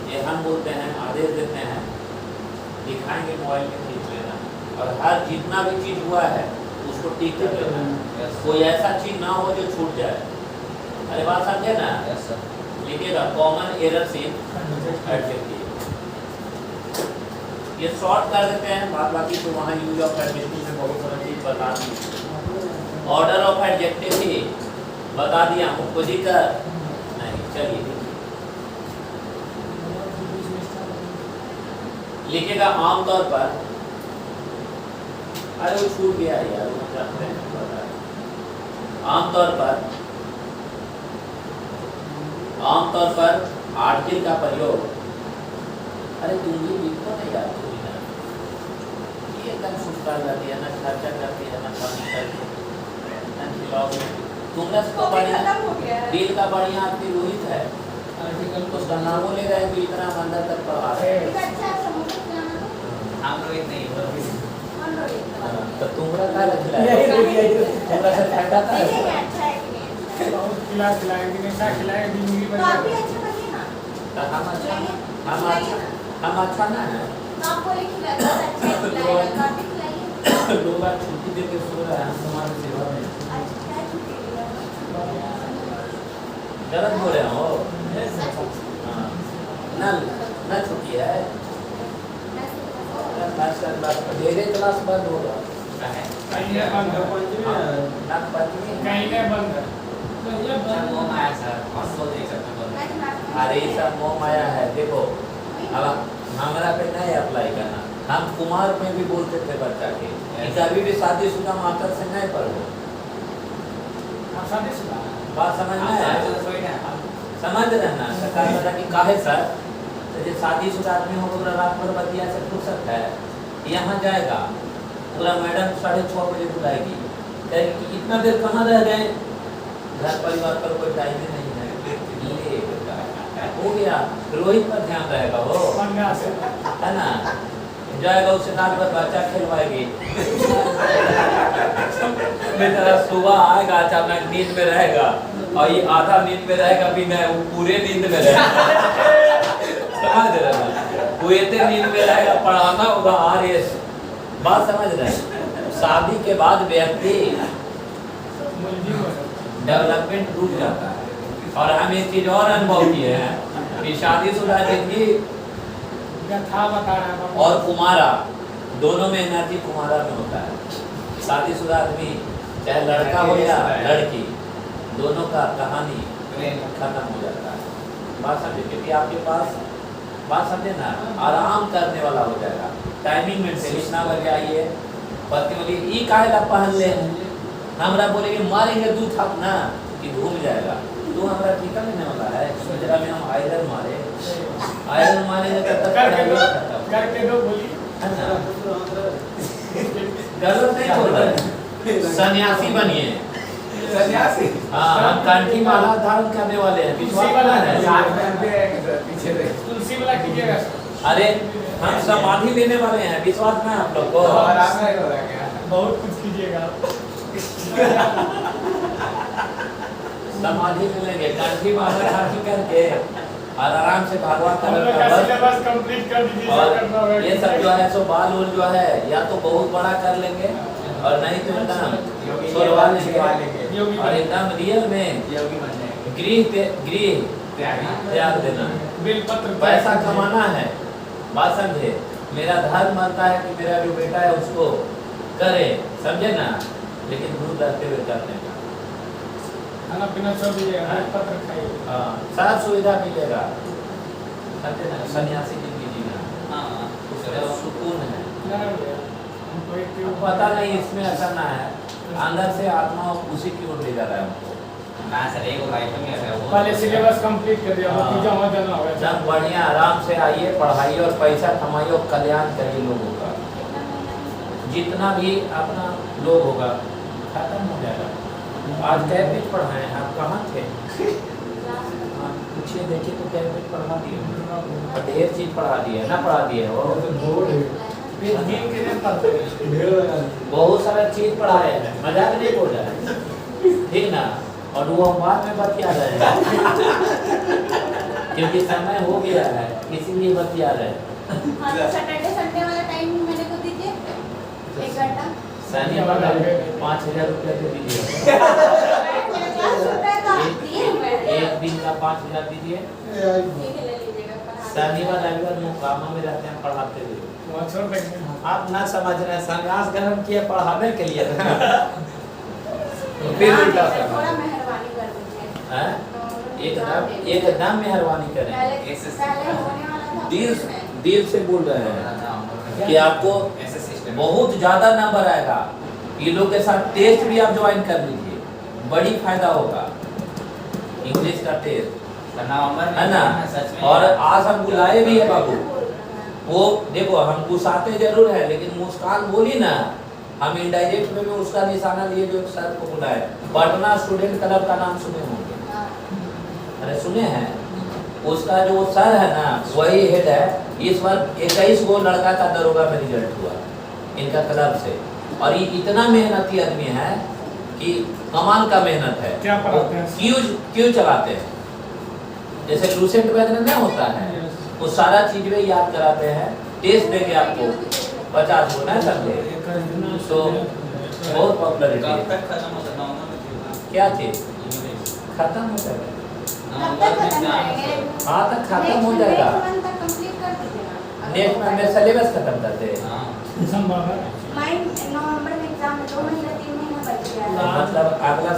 ये हम बोलते हैं, आदेश देते हैं, दिखाएंगे मोबाइल में खींच लेना, और हर जितना भी चीज हुआ है उसको टिक कर लेना। कोई ऐसा चीज ना हो जो छूट जाए। अरे बात समझे ना? Yes sir. लिखिएगा कॉमन एरर्स इन एडजेक्टिव। ये शॉर्ट कर देते हैं, बाद बाकी तो वहाँ यूज ऑफ एडजेक्टिव में बहुत सारा चीज बता दी। ऑर्डर ऑफ एडजेक्टिव ही बता दिया, हमको दिक्कत नहीं। चलिए लिखिएगा आमतौर पर, अरे वो छूट गया यार, वो जानते हैं पता है। आमतौर पर आर्टिकल का प्रयोग, अरे तुम भी लिखो ना यार, तुम भी ना ये एकदम सुस्ता जाती है ना, खर्चा करती है ना, पानी करती है ना, खिलाओगे। तुमने उसको बढ़िया दिल का बढ़िया आदमी रोहित है, आर्टिकल को उसका नाम ले रहे हैं कि इतना अंदर तक पढ़ा रहे हैं। अच्छा समोसा खिलाना तो हम रोहित नहीं, कौन रोहित? तो तुम्हारा क्या लगता यही है? रोटी है, तुम्हारा से फायदा था? देखिए अच्छा है कि नहीं अच्छा है। बहुत खिलाएगी नहीं, क्या खिलाएगी जिंदगी तो आप भी अच्छा बनिए ना। तो हम अच्छा खिलाइए ना। हम अच्छा ना है। तो आप बोले खिलाइए, अच्छा है, खिलाइए, तो आप भी खिलाइए। लोग आज छुट्टी देके सो रहे हैं, हम तुम्हारी सेवा में। अच्छा क्या छुट्टी दी? गलत बोल रहे हो? हाँ। ना ना छुट्टी है, मेरे क्लास बंद हो रहा है। कहीं नहीं बंद है, ना पंचमी कहीं नहीं बंद है। सर वो आया सर, और बोल नहीं सकते बोल। अरे ये सब मोह माया है। देखो अब हमारा पे नहीं अप्लाई करना, हम कुमार में भी बोलते थे बच्चा के कि कभी भी शादीशुदा माता से नहीं पढ़ो। आप शादीशुदा हैं? बात समझ में आप आया? सर थोड़ी ना। समझ रहे ना? सरकार बता कि काहे सर, तो जो शादीशुदा आदमी हो पूरा रात भर बतिया से पूछ सकता है, यहाँ जाएगा पूरा मैडम 6:30 बजे बुलाएगी, कहेगी कि इतना देर कहाँ रह गए, घर परिवार पर कोई टाइम ही नहीं है। ये हो गया, रोहित पर ध्यान रहेगा वो, पंगा से है ना? जाएगा उससे रात भर बच्चा खिलवाएगी। बेचारा सुबह आएगा, अचानक नींद में रहेगा, और ये आधा नींद में रहेगा भी नहीं, वो पूरे नींद में रहेगा। समझ रहे ना? कुएते नींद में रहेगा, पढ़ाना होगा RS। बात समझ रहे हैं? शादी के बाद व्यक्ति डेवलपमेंट रुक जाता है। और हम एक चीज और अनुभव किए हैं कि शादीशुदा जिंदगी था बता रहा है और कुमारा दोनों में एनर्जी कुमारा में होता है। शादीशुदा आदमी चाहे लड़का हो या लड़की, दोनों का कहानी खत्म हो जाता है। बात समझे? क्योंकि आपके पास बात समझे ना, आराम करने वाला हो जाएगा। टाइमिंग में से इतना बजे आइए, पति बोलिए ई काहे ला पहन ले, हमरा बोलेंगे मारेंगे दूध थाप ना कि घूम जाएगा। तू हमरा टीका लेने वाला है, सोचरा में हम आयरन मारेंगे तब तक करके दो बोली है ना। गलत नहीं बोल रहे, सन्यासी बनिए। सन्यासी हाँ, हम कंठी माला धारण करने वाले हैं। विश्वास वाला है। पीछे देख तुलसी वाला कीजिएगा अरे हम समाधि लेने वाले हैं, विश्वास ना आप लोग को। आराम नहीं हो रहा क्या? बहुत कुछ कीजिएगा समाधि में लेंगे, कंठी माला धारण करके और आराम से भगवान हम लोग का का बस। सिलेबस कंप्लीट कर दीजिए जो करना होगा। और ये सब जो है सो बाल उल जो है या तो बहुत बड़ा कर लेंगे और नहीं तो एकदम छोड़वा लेंगे योगी और एकदम रियल में योगी बन जाएंगे। गृह त्यागी त्याग देना है। बिल पत्र पैसा कमाना है। बात समझे? मेरा धर्म मानता है कि मेरा जो बेटा है उसको करे, समझे ना, लेकिन दूर रहते हुए करने का। खाना पीना छोड़ दीजिएगा, बिल पत्र खाइए। हाँ, सारा सुविधा मिलेगा, समझे ना। सन्यासी जिंदगी जीना, हाँ उसका सुकून है। ना भैया, हमको एक अब पता नहीं इसमें ऐसा ना है, अंदर से आत्मा उसी की ओर ले जा रहा है हमको। ना सर एक लाइफ में ऐसा है पहले सिलेबस कंप्लीट कर दिया, वो जमा जाना होगा। जब बढ़िया आराम से आइए, पढ़ाइए और पैसा कमाइए और कल्याण करिए लोगों का। जितना भी अपना लोग होगा खत्म हो जाएगा। आज कै पेज पढ़ाए हैं आप? कहाँ थे? हाँ, पूछिए देखिए तो कै पेज पढ़ा दिए और ढेर चीज पढ़ा दिए ना, पढ़ा दिए बहुत सारा चीज पढ़ाए हैं, मजाक नहीं बोल रहा है, ठीक ना। और वो हम बाद में बतिया रहे हैं क्योंकि समय हो गया है, इसीलिए बतिया रहे हैं। हाँ, तो सैटरडे संडे वाला टाइम मैंने को दीजिए 1 घंटा। शनिवार 5,000 रुपया दे दीजिए। मेरा क्लास छूट रहा था, दिए मैंने। एक दिन का 5,000 दीजिए। ठीक है, ले लीजिएगा, पढ़ा शनिवार रविवार मुकामा में रहते हैं पढ़ाते हुए। वहाँ छोड़ देंगे। आप ना समझ रहे हैं, संन्यास ग्रहण किए पढ़ाने के लिए तो फिर उल्टा थोड़ा समझ। मेहरबानी कर दीजिए। हैं? एकदम मेहरबानी करें। पहले होने वाला था, दिल से बोल रहे हैं कि आपको ऐसे सिस्टम बहुत ज्यादा नंबर आएगा। ये लोग के साथ टेस्ट भी आप ज्वाइन कर लीजिए, बड़ी फायदा होगा। इंग्लिश का टेस्ट नवंबर है ना। सच में। और आज हम बुलाए भी है बाबू। वो देखो हम गुस्साते जरूर है, लेकिन मुस्कान बोली ना, हम इनडायरेक्ट में भी उसका निशाना लिए जो सर को बुलाए। पटना स्टूडेंट क्लब का नाम सुने होंगे? अरे सुने हैं? उसका जो सर है ना, वही हेड है। इस बार 21 गो लड़का का दरोगा में रिजल्ट हुआ इनका क्लब से। और ये इतना मेहनती आदमी है कि कमाल का मेहनत है। क्या पढ़ाते हैं? क्यों चलाते हैं? जैसे लूसेंट वगैरह नहीं होता है, वो सारा चीज में याद कराते हैं। टेस्ट देंगे आपको 50 गो, ना समझे? तो बहुत पॉपुलरिटी कब है। तक खत्म होता? नवंबर में क्यों? क्या चीज खत्म हो जाएगा? कब तक खत्म करेंगे? हाँ तक खत्म हो जाएगा। नेक्स्ट मंथ तक कंप्लीट कर दीजिएगा। नेक्स्ट में सिलेबस खत्म करते हैं। हाँ संभव है। नवंबर में एग्जाम है, 2 महीना 3 महीना बच गया है। मतलब अगला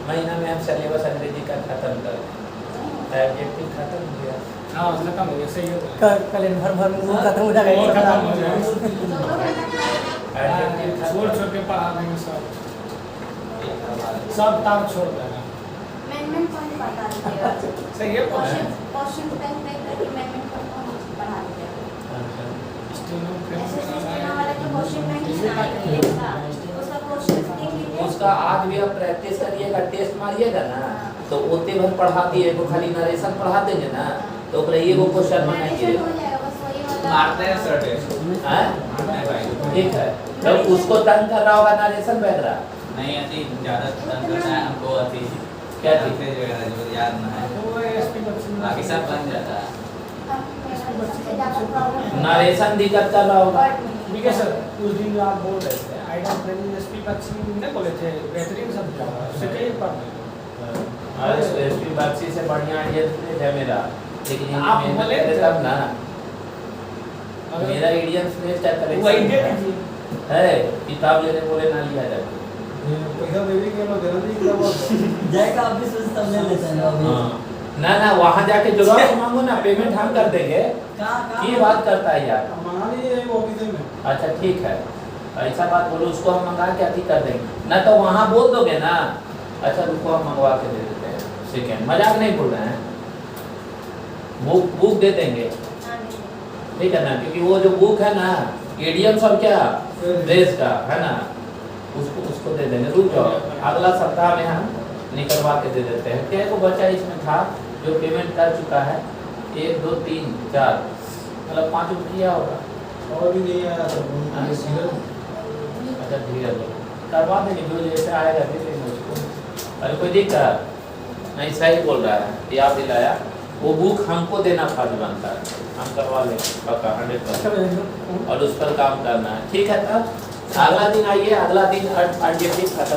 महीना में हम सिलेबस अंग्रेजी का खत्म कर एब्जेक्टिव खत्म हो गया। हाँ खत्म हो गया, सही हो गया। कैलेंडर भर में वो खत्म हो जाएगा। और खत्म हो जाएगा। 2 घंटा का एब्जेक्टिव छोड़ छोड़ के पढ़ा देंगे सब तार छोड़ देना। मैन पॉइंट बता दीजिएगा। सही है। क्वेश्चन टाइप करके मैन पॉइंट पढ़ा दीजिएगा। एसएससी वाला जो क्वेश्चन बैंक है उसका क्वेश्चन देख लीजिए। उसका आज भी आप प्रैक्टिस करिएगा, टेस्ट मारिएगा ना, तो ओते भर पढ़ा दिए को खाली नरेशन पढ़ा देंगे ना, तो ओकरा एगो क्वेश्चन बनाइए। हो जाएगा, बस वही वाला। मारते हैं सर टेस्ट। हैं? मारते हैं भाई। ठीक है, तो उसको तंग कर रहा होगा नरेशन वगैरह। नहीं अति ज़्यादा तंग करता है हमको। अति क्या चीज़? जो याद ना है, तो वो एसपी बच्चे बाकी सब बन जाता है। अब मेरा बच्ची सबसे का ज्यादा कुछ प्रॉब्लम नरेशन दिक्कत कर रहा होगा। ठीक है सर, उस दिन जो आप बोल रहे थे आई डॉट ट्रेनिंग एसपी बच्ची नहीं बोले थे बेहतरीन शब्द था, उससे कई बार अरे एसपी बच्ची से बढ़िया आइडिया है मेरा, लेकिन आप मेहनत बोले करे थे। तब ना। मेरा आइडिया से क्या करें वही दे दीजिए। है, किताब लेने बोले ना लिया जाए। पैसा देने के लोग देना नहीं किताब जाएगा अभी सोच तब ले लेते हैं अभी। हाँ ना ना, वहाँ जाके जुगाड़ मांगो ना, पेमेंट हम कर देंगे। कहाँ ये बात करता है यार। मंगा लीजिए ऑफिस में। अच्छा ठीक है, ऐसा बात बोलो, उसको हम मंगा के अति कर देंगे ना, तो वहाँ बोल दोगे ना। अच्छा रुको, हम मंगवा के दे देते हैं, सेकेंड मजाक नहीं बोल रहे हैं, बुक दे देंगे, ठीक है ना, क्योंकि वो जो बुक है ना एडीएम सब क्या देश का है ना, उसको दे देंगे। रुक जाओ, अगला सप्ताह में हम निकलवा के दे देते हैं। क्या को बच्चा इसमें था जो पेमेंट कर चुका है, 1 2 3 4 मतलब 5 किया होगा। और भी नहीं आया सब। अच्छा धीरे लो, करवा देंगे, जो जैसे आएगा दे देंगे उसको। अरे कोई दिक्कत नहीं, सही बोल रहा है, याद दिलाया। वो बुक हमको देना फर्ज बनता है, हम करवा लेंगे पक्का 100%, और उस पर काम करना है। ठीक है, तब अगला दिन आइए, अगला दिन एडजेक्टिव खत्म